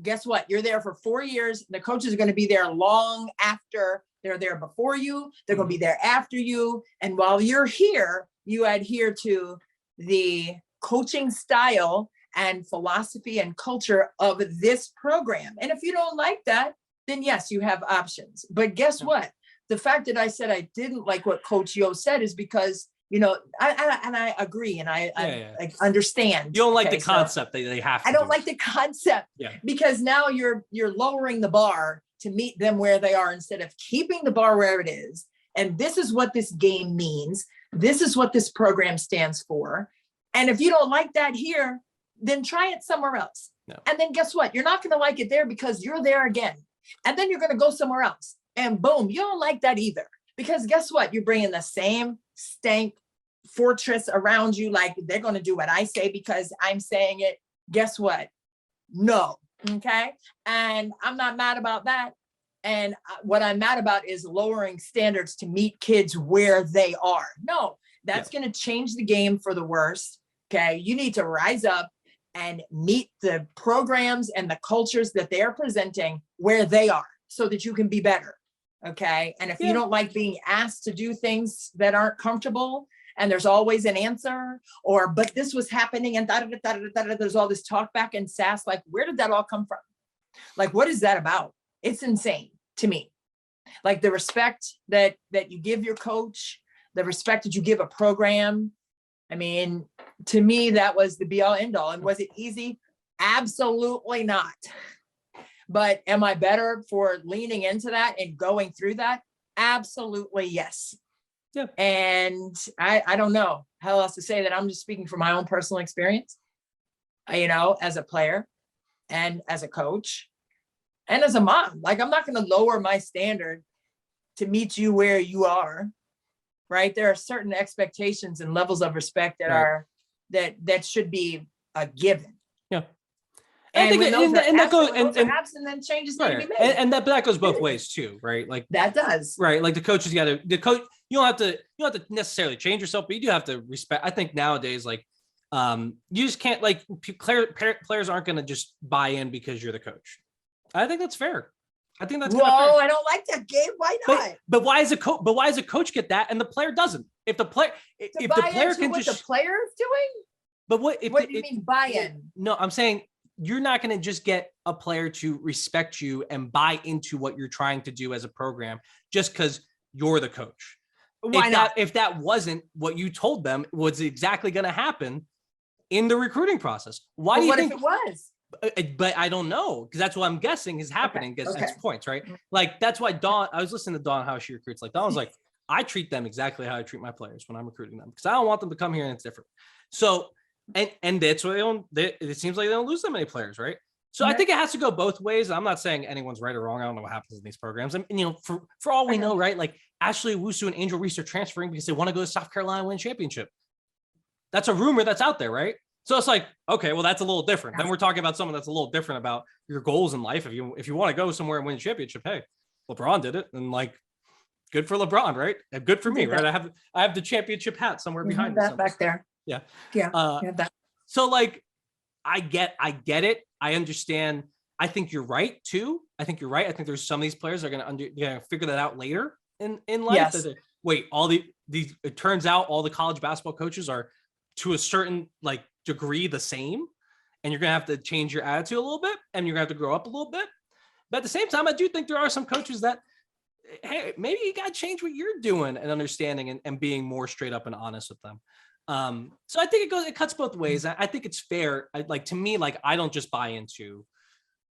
Guess what? You're there for 4 years. The coaches are going to be there long after they're there before you. They're going to be there after you. And while you're here, you adhere to the coaching style and philosophy and culture of this program. And if you don't like that, then yes, you have options. But guess what? The fact that I said I didn't like what Coach Yo said is because, you know, I agree and I understand. You don't like the concept that they have to. I don't like the concept because now you're lowering the bar to meet them where they are instead of keeping the bar where it is. And this is what this game means. This is what this program stands for. And if you don't like that here, then try it somewhere else. No. And then guess what? You're not going to like it there because you're there again. And then you're going to go somewhere else. And boom, you don't like that either. Because guess what? You're bringing the same stank fortress around you. Like they're going to do what I say because I'm saying it. Guess what? No. Okay. And I'm not mad about that. And what I'm mad about is lowering standards to meet kids where they are. No, that's going to change the game for the worse. Okay. You need to rise up and meet the programs and the cultures that they are presenting where they are so that you can be better. Okay. And if you don't like being asked to do things that aren't comfortable and there's always an answer or, but this was happening and there's all this talk back and sass, like, where did that all come from? Like, what is that about? It's insane to me. Like the respect that you give your coach, the respect that you give a program. I mean, to me, that was the be all end all. And was it easy? Absolutely not. But am I better for leaning into that and going through that? Absolutely, yes. Yeah. And I don't know how else to say that. I'm just speaking from my own personal experience, you know, as a player and as a coach and as a mom. Like, I'm not going to lower my standard to meet you where you are, right? There are certain expectations and levels of respect that are, that should be a given. Yeah. And I think that goes and then changes need to be made. And that goes both ways too, right? Like that does. Right. Like the coach, you don't have to necessarily change yourself, but you do have to respect. I think nowadays, like, you just can't, like, players aren't going to just buy in because you're the coach. I think that's fair. I think that's fair. I don't like that, Gabe. Why not? But why is a coach? But why does a coach get that and the player doesn't? If the player, if the player can what just the player is doing. But what do you mean buy in? No, I'm saying you're not going to just get a player to respect you and buy into what you're trying to do as a program just because you're the coach. Why not? If that wasn't what you told them was exactly going to happen in the recruiting process, why do you think it was? But I don't know, because that's what I'm guessing is happening. Because that's points, right? Like that's why Dawn. I was listening to Dawn how she recruits. Like Dawn was like, I treat them exactly how I treat my players when I'm recruiting them because I don't want them to come here and it's different. So and that's why it seems like they don't lose that many players, right? So I think it has to go both ways. I'm not saying anyone's right or wrong. I don't know what happens in these programs. And you know, for all we know, right? Like Ashley Owusu and Angel Reese are transferring because they want to go to South Carolina and win championship. That's a rumor that's out there, right? So it's like, okay, well, that's a little different. Then we're talking about something that's a little different about your goals in life. If you want to go somewhere and win a championship, hey, LeBron did it, and like, good for LeBron, right? And good for me, right? I have the championship hat somewhere behind that back there. Yeah. So like, I get it. I understand. I think you're right too. I think there's some of these players that are going to figure that out later in life. Yes. Wait, it turns out all the college basketball coaches are to a certain like degree the same, and you're going to have to change your attitude a little bit and you're going to have to grow up a little bit. But at the same time, I do think there are some coaches that, hey, maybe you got to change what you're doing and understanding and being more straight up and honest with them. So I think it cuts both ways. I think it's fair. To me, like, I don't just buy into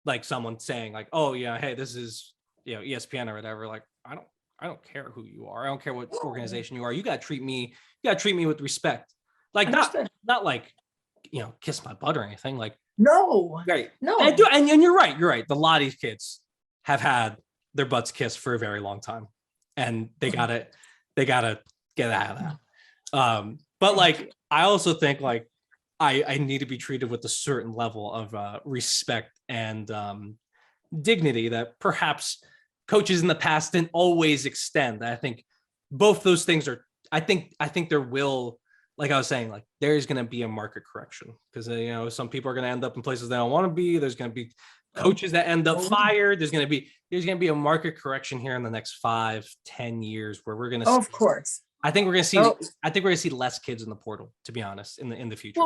like someone saying like, oh yeah, hey, this is, you know, ESPN or whatever. Like, I don't care who you are. I don't care what organization you are. You got to treat me with respect. Like, not like, you know, kiss my butt or anything. Like, no, right. No. And you're right. You're right. A lot of these kids have had their butts kissed for a very long time and they gotta get out of that. But like, I also think like I need to be treated with a certain level of respect and dignity that perhaps coaches in the past didn't always extend. I think both those things are I think there will, like I was saying, like there's going to be a market correction because some people are going to end up in places they don't want to be. There's going to be coaches that end up fired. There's going to be a market correction here in the next 5-10 years where we're going to. Of course. I think we're going to see less kids in the portal, to be honest, in the future.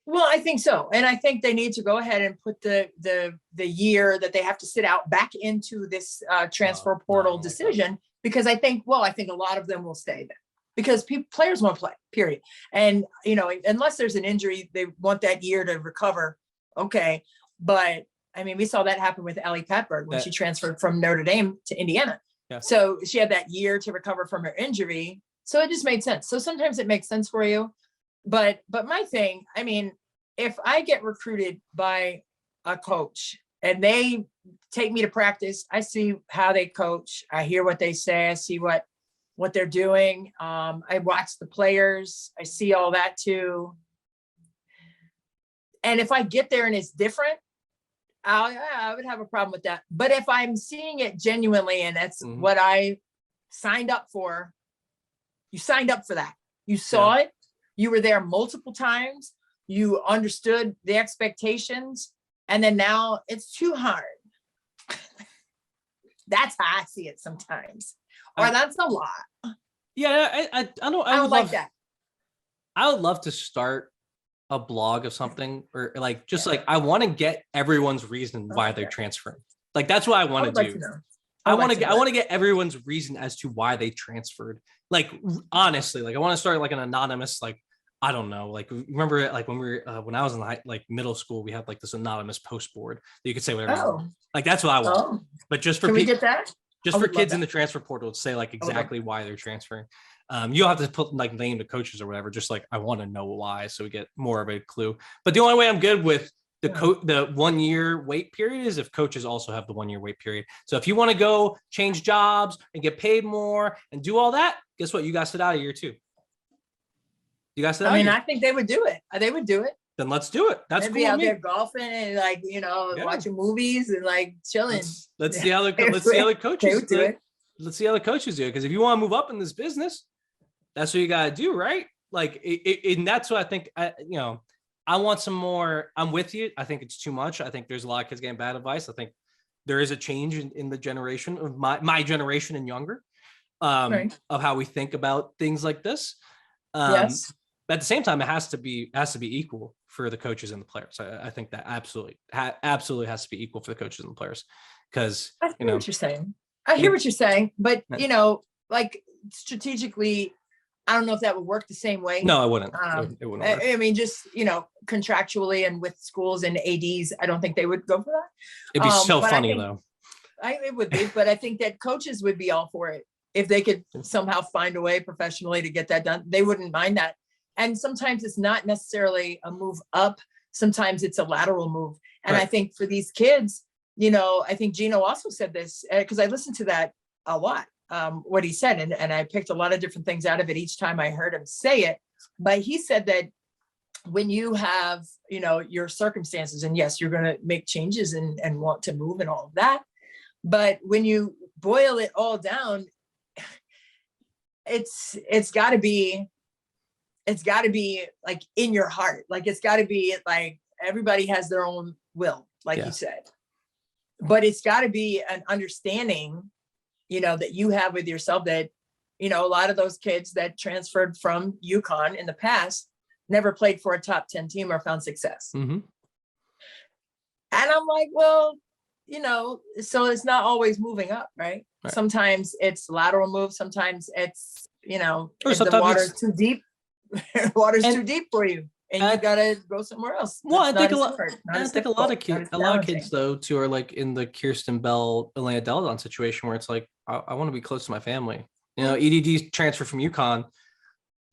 Well, I think so. And I think they need to go ahead and put the year that they have to sit out back into this transfer portal decision, because I think a lot of them will stay there because players want to play, period. And, unless there's an injury, they want that year to recover. Okay. But I mean, we saw that happen with Ellie Petberg when she transferred from Notre Dame to Indiana. Yeah. So she had that year to recover from her injury. So it just made sense. So sometimes it makes sense for you. But my thing, I mean, if I get recruited by a coach and they take me to practice, I see how they coach. I hear what they say. I see what they're doing. I watch the players. I see all that too. And if I get there and it's different, I would have a problem with that. But if I'm seeing it genuinely and that's what I signed up for, you signed up for that. You saw it. You were there multiple times. You understood the expectations. And then now it's too hard. That's how I see it sometimes. Or that's a lot. Yeah, I would like that. I would love to start a blog of something, or like I want to get everyone's reason why they're transferring. Like that's what I want to do. I want to get everyone's reason as to why they transferred. Like honestly, like I want to start like an anonymous, like I don't know, like remember like when we were when I was in middle school, we had like this anonymous post board that you could say whatever you want. Like that's what I want. But just for Can we get that? Just for kids in the transfer portal to say like exactly why they're transferring. You don't have to put like name the coaches or whatever. Just like I want to know why, so we get more of a clue. But the only way I'm good with the 1 year wait period is if coaches also have the 1 year wait period. So if you want to go change jobs and get paid more and do all that, guess what? You guys sit out a year too. You guys sit out. I think they would do it. They would do it. Then let's do it. That's cool. Be out there golfing and like watching movies and like chilling. Let's see how the coaches do it. Let's see how the coaches do it. Because if you want to move up in this business, that's what you got to do, right? Like, and that's what I think. I want some more. I'm with you. I think it's too much. I think there's a lot of kids getting bad advice. I think there is a change in the generation of my generation and younger, of how we think about things like this. Yes. But at the same time, it has to be equal for the coaches and the players. I think that absolutely has to be equal for the coaches and the players. Because I hear what you're saying. I hear what you're saying, but like strategically, I don't know if that would work the same way. No, it wouldn't. It wouldn't work. I mean, just contractually and with schools and ADs, I don't think they would go for that. It'd be so funny though. It would be, but I think that coaches would be all for it if they could somehow find a way professionally to get that done. They wouldn't mind that. And sometimes it's not necessarily a move up. Sometimes it's a lateral move. And I think for these kids, I think Gino also said this because I listened to that a lot, what he said. And I picked a lot of different things out of it each time I heard him say it. But he said that when you have, your circumstances, and yes, you're going to make changes and want to move and all of that. But when you boil it all down, it's got to be like in your heart. Like it's got to be like everybody has their own will, like you said. But it's got to be an understanding, that you have with yourself that, a lot of those kids that transferred from UConn in the past never played for a top 10 team or found success. Mm-hmm. And I'm like, well, so it's not always moving up, right? Sometimes it's lateral moves. Sometimes it's, if the water's too deep, too deep for you. And you gotta go somewhere else. Well, I think a lot of kids though too are like in the Kirsten Bell, Elena Deladon situation where it's like I want to be close to my family. EDD transferred from UConn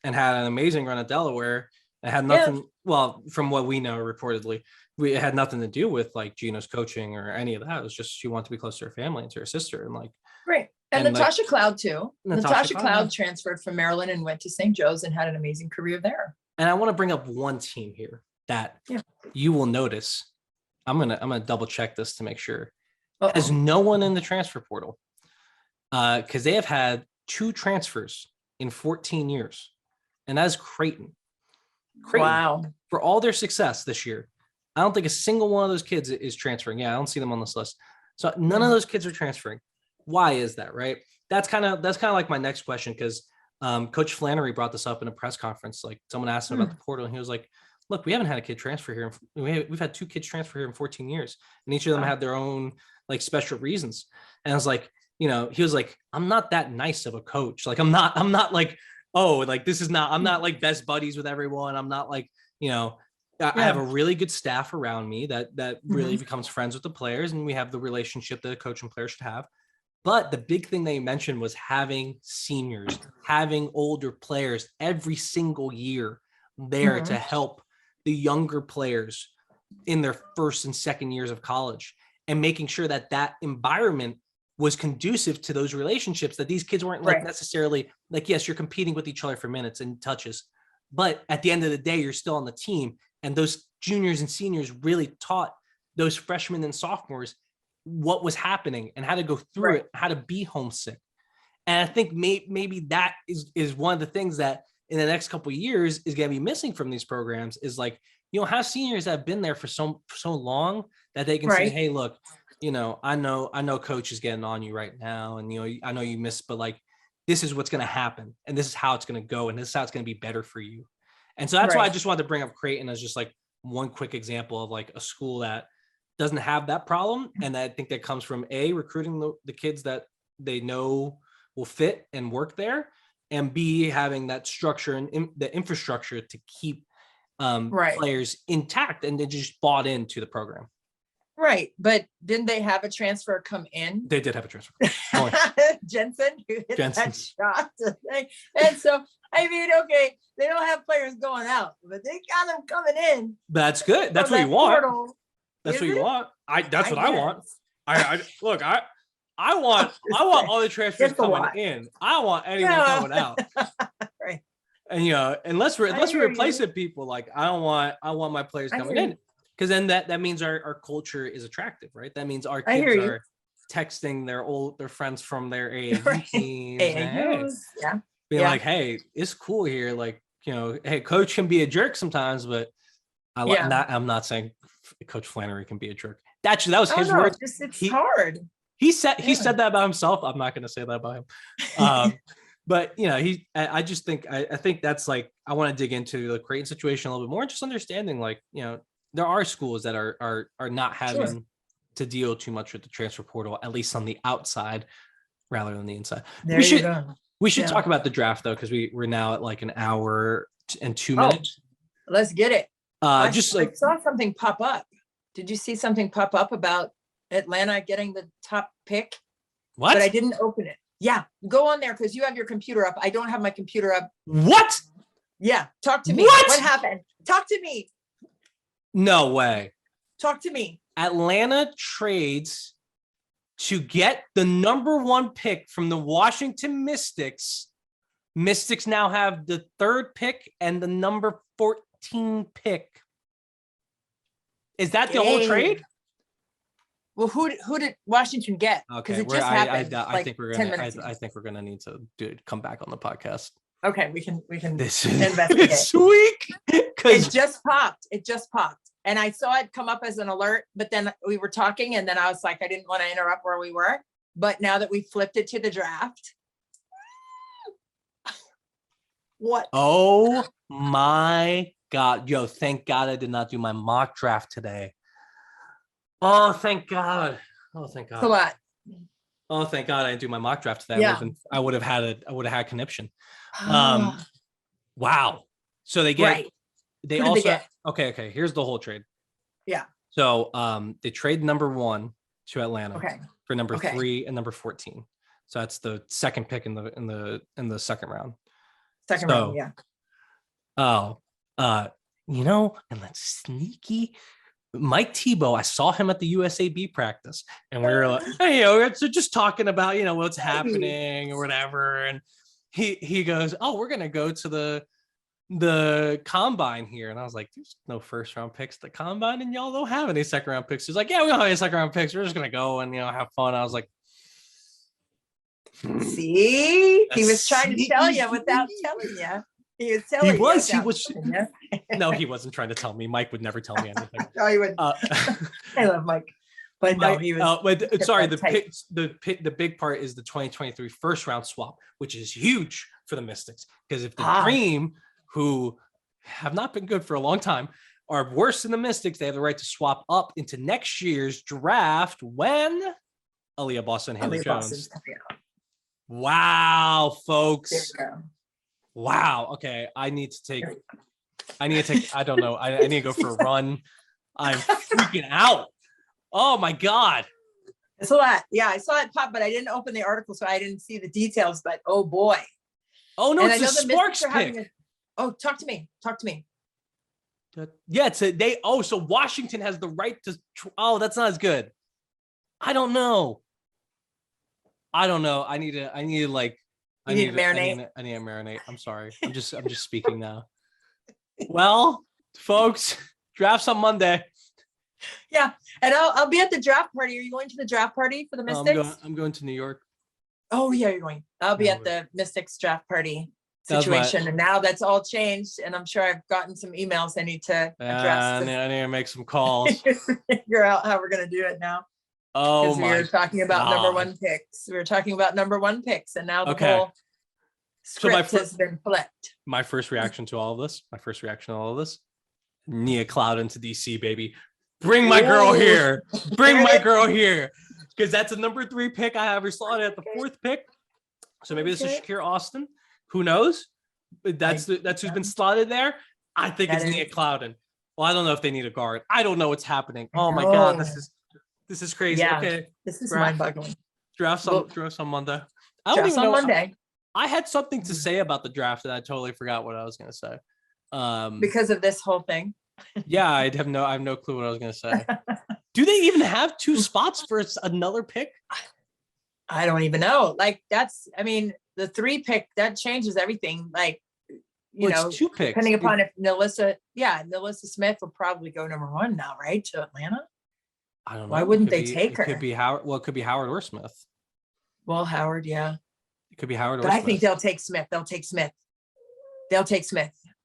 and had an amazing run at Delaware. It had nothing. Well, from what we know, reportedly, it had nothing to do with like Gino's coaching or any of that. It was just she wanted to be close to her family and to her sister, and like And Natasha Cloud too. Natasha Cloud transferred from Maryland and went to St. Joe's and had an amazing career there. And I want to bring up one team here that you will notice. I'm gonna double check this to make sure. Has no one in the transfer portal, because they have had 2 transfers in 14 years. And that's Creighton. Wow. For all their success this year, I don't think a single one of those kids is transferring. Yeah, I don't see them on this list. So none of those kids are transferring. Why is that, right? That's kind of like my next question, because Coach Flannery brought this up in a press conference. Like, someone asked him about the portal, and he was like, look, we haven't had a kid transfer here. We've had 2 kids transfer here in 14 years, and each of them had their own like special reasons. And I was like, he was like, I'm not that nice of a coach. Like, I'm not like, oh, like I'm not like best buddies with everyone. I'm not like, I have a really good staff around me that really becomes friends with the players, and we have the relationship that a coach and player should have. But the big thing they mentioned was having seniors, having older players every single year there to help the younger players in their first and second years of college, and making sure that environment was conducive to those relationships, that these kids weren't like necessarily like, yes, you're competing with each other for minutes and touches, but at the end of the day, you're still on the team. And those juniors and seniors really taught those freshmen and sophomores what was happening and how to go through it, how to be homesick. And I think maybe that is one of the things that in the next couple of years is going to be missing from these programs, is like, have seniors that have been there for so long that they can say, hey, look, I know coach is getting on you right now. And, I know you missed, but like, this is what's going to happen. And this is how it's going to go. And this is how it's going to be better for you. And so that's why I just wanted to bring up Creighton as just like one quick example of like a school that doesn't have that problem. And I think that comes from recruiting the kids that they know will fit and work there, and B, having that structure and the infrastructure to keep players intact, and they just bought into the program. Right. But didn't they have a transfer come in? They did have a transfer. Jensen, who hit that shot. And so, I mean, okay, they don't have players going out, but they got them coming in. That's good. That's what you want. That's what you want. That's what I want. I look, I want all the transfers coming in. I want anyone coming out. Right. And unless we replace it, people, like I want my players coming in, because then that means our culture is attractive, right? That means our kids are texting their friends from their AAU teams. Being like, hey, it's cool here. Like, hey, coach can be a jerk sometimes, but I'm not saying Coach Flannery can be a jerk. That was his word. It's hard. He said that about himself. I'm not going to say that about him. But I just think I think that's like, I want to dig into the Creighton situation a little bit more, just understanding like, there are schools that are not having to deal too much with the transfer portal, at least on the outside rather than the inside. We should talk about the draft though, because we're now at like an hour and 2 minutes. Let's get it. I saw something pop up. Did you see something pop up about Atlanta getting the top pick? What? But I didn't open it. Yeah, go on there because you have your computer up. I don't have my computer up. What? Yeah, talk to me. What happened? Talk to me. No way. Talk to me. Atlanta trades to get the number 1 pick from the Washington Mystics. Mystics now have the 3rd pick and the number 14 pick. Is that the whole trade? Well, who did Washington get? Okay, it just happened. I think we're gonna need to come back on the podcast. Okay, we can this investigate this week. It just popped. And I saw it come up as an alert, but then we were talking, and then I was like, I didn't want to interrupt where we were. But now that we flipped it to the draft, what? Oh my God. Yo, thank God I did not do my mock draft today. Oh, thank God. It's a lot. Oh, thank God I didn't do my mock draft today. Yeah. I would have had conniption. Wow. So they get they okay. Here's the whole trade. Yeah. So they trade number 1 to Atlanta for number 3 and number 14. So that's the 2nd pick in the second round. Round, yeah. Oh, and that's sneaky. Mike Tebow, I saw him at the USAB practice, and we were like, hey, so just talking about, what's happening or whatever. And he goes, oh, we're going to go to the combine here. And I was like, there's no 1st round picks at the combine, and y'all don't have any 2nd round picks. He's like, yeah, we don't have any 2nd round picks. We're just going to go and, have fun. I was like, See, he was trying to tell you without telling you. He was telling you. He was. No, he wasn't trying to tell me. Mike would never tell me anything. No, he wouldn't. I love Mike. But no, he was. But sorry, the big part is the 2023 first round swap, which is huge for the Mystics. Because if the Dream, who have not been good for a long time, are worse than the Mystics, they have the right to swap up into next year's draft when Aaliyah Boston, Haley Jones. Wow, folks. Wow. Okay. I need to take, I don't know. I need to go for a run. I'm freaking out. Oh my God. It's a lot. Yeah. I saw it pop, but I didn't open the article, so I didn't see the details, but oh boy. Oh no, it's a Sparks pick. Talk to me. Talk to me. Yeah. So Washington has the right to, that's not as good. I don't know. I need to marinate. I need to marinate. I'm sorry. I'm just speaking now. Well, folks, draft's on Monday. Yeah, and I'll be at the draft party. Are you going to the draft party for the Mystics? I'm going to New York. Oh yeah, you're going. I'll be at the Mystics draft party situation, and now that's all changed. And I'm sure I've gotten some emails I need to address. I need to make some calls. Figure out how we're gonna do it now. Oh my! We were talking about number one picks. And now the whole script has been flipped. My first reaction to all of this. Nia Clouden to DC, baby. Bring my girl here. Because that's a number 3 pick. I have her slotted at the 4th pick. So maybe this is Shakira Austin. Who knows? That's who's been slotted there. I think it's Nia Clouden. Well, I don't know if they need a guard. I don't know what's happening. Oh my God, this is crazy. Yeah, okay. This is mind-boggling. Drafts on Monday. Drafts on Monday. I had something to say about the draft and I totally forgot what I was going to say. Because of this whole thing. Yeah, I have no clue what I was going to say. Do they even have 2 spots for another pick? I don't even know. Like the 3 pick that changes everything. Like, it's 2 picks. Depending upon if Nalissa Smith will probably go number 1 now, right? To Atlanta. I don't know. Why wouldn't they take her? It could be Howard. Well, it could be Howard or Smith. Well, Howard, yeah. It could be Howard or Smith. I think they'll take Smith. They'll take Smith.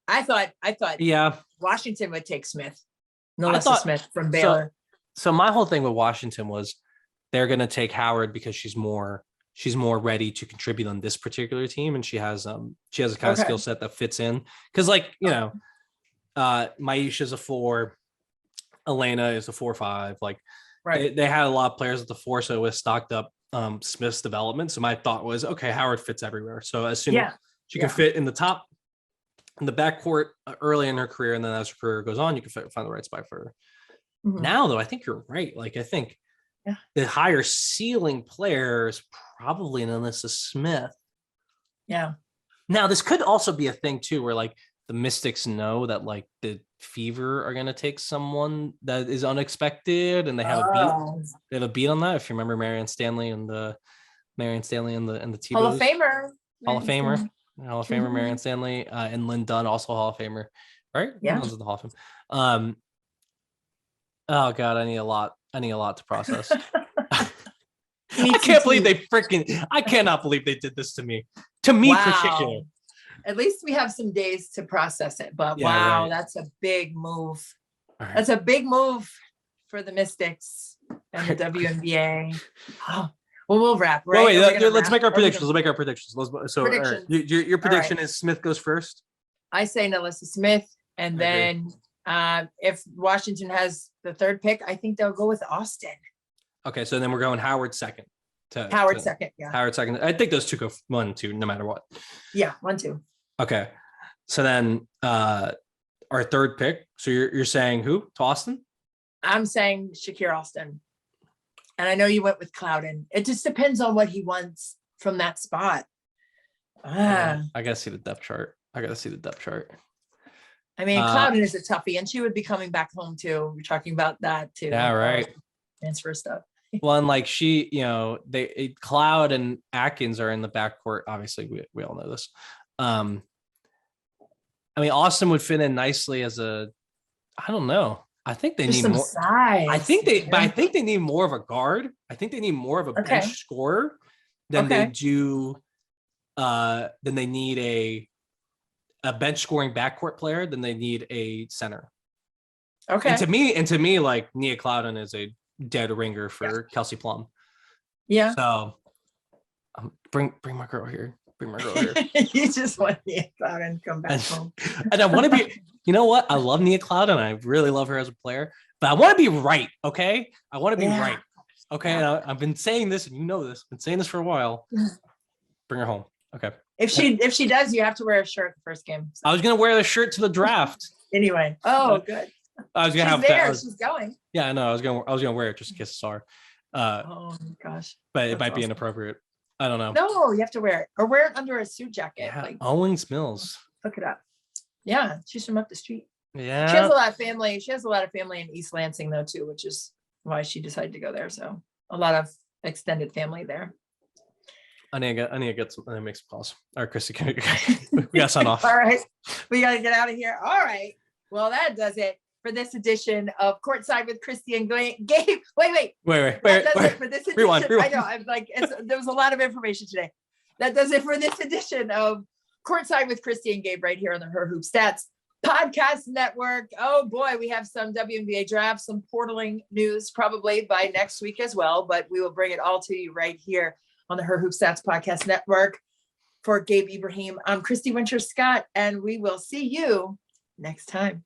I thought yeah, Washington would take Smith. Nalissa Smith from Baylor. So my whole thing with Washington was they're going to take Howard because she's more ready to contribute on this particular team, and she has a kind of skill set that fits in. Because Maisha's a 4, Elena is a 4-5. Like they had a lot of players at the 4, so it was stocked up Smith's development. So my thought was, okay, Howard fits everywhere. So as soon as she can fit in the top, in the backcourt early in her career, and then as her career goes on, you can find the right spot for her. Mm-hmm. Now, though, I think you're right. Like, I think the higher ceiling player is probably an Alyssa Smith. Yeah. Now, this could also be a thing, too, where, like, the Mystics know that, like, the Fever are going to take someone that is unexpected, and they have a beat. They have a beat on that. If you remember Marianne Stanley and the T-Bows. Hall of Famer. Marianne Stanley, and Lynn Dunn, also Hall of Famer, right? Yeah. Those are the Hall of Fame. Oh God, I need a lot to process. I cannot believe they did this to me. To me, particular. At least we have some days to process it. But that's a big move. Right. That's a big move for the Mystics and the WNBA. Oh. Well, we'll wrap. Right? Wait, let's make our predictions. Let's make our predictions. Predictions. Your prediction is Smith goes first. I say Nalissa Smith, and then if Washington has the 3rd pick, I think they'll go with Austin. Okay, so then we're going Howard second. Second, yeah. Howard second. I think those 2 go 1, 2, no matter what. Yeah, 1, 2. Okay, so then our 3rd pick. So you're saying who? To Austin? I'm saying Shakira Austin. And I know you went with Clouden. It just depends on what he wants from that spot. I gotta see the depth chart. I mean, Clouden is a toughie, and she would be coming back home too. We're talking about that too. Yeah, right. Transfer stuff. Well, and like Cloud and Atkins are in the backcourt. Obviously, we all know this. I mean, Austin would fit in nicely as I don't know. I think they need more size. I think they need more of a guard. I think they need more of a bench scorer. Then they do. Then they need a bench scoring backcourt player. Then they need a center. Okay. And to me, like Nia Clouden is a dead ringer for Kelsey Plum. Yeah. So bring my girl here. Bring my girl here. You just want Nia Clouden to come back home. And I want to be, you know what? I love Nia Clouden. I really love her as a player, but I want to be right. Okay. I want to be right. Okay. Yeah. And I've been saying this, and you know this. I've been saying this for a while. Bring her home. Okay. If she does, you have to wear a shirt the first game. So. I was gonna wear the shirt to the draft. Anyway. Oh, good. I was gonna She's going. Yeah, I know. I was gonna wear it just in case I saw her. Oh my gosh. But it might be inappropriate. I don't know. No, you have to wear it or wear it under a suit jacket. Yeah, like Owings Mills. Look it up. Yeah, she's from up the street. Yeah. She has a lot of family. She has a lot of family in East Lansing though too, which is why she decided to go there. So a lot of extended family there. I need to get some. I need to make some calls. All right, Christy, we got to sign off. All right, we got to get out of here. All right. Well, that does it for this edition of Courtside with Christy and Gabe. Wait. That does it for this edition. Rewind. I know. I'm like, there was a lot of information today. That does it for this edition of Courtside with Christy and Gabe right here on the Her Hoop Stats Podcast Network. Oh boy, we have some WNBA draft, some portaling news probably by next week as well, but we will bring it all to you right here on the Her Hoop Stats Podcast Network. For Gabe Ibrahim, I'm Christy Winter-Scott, and we will see you next time.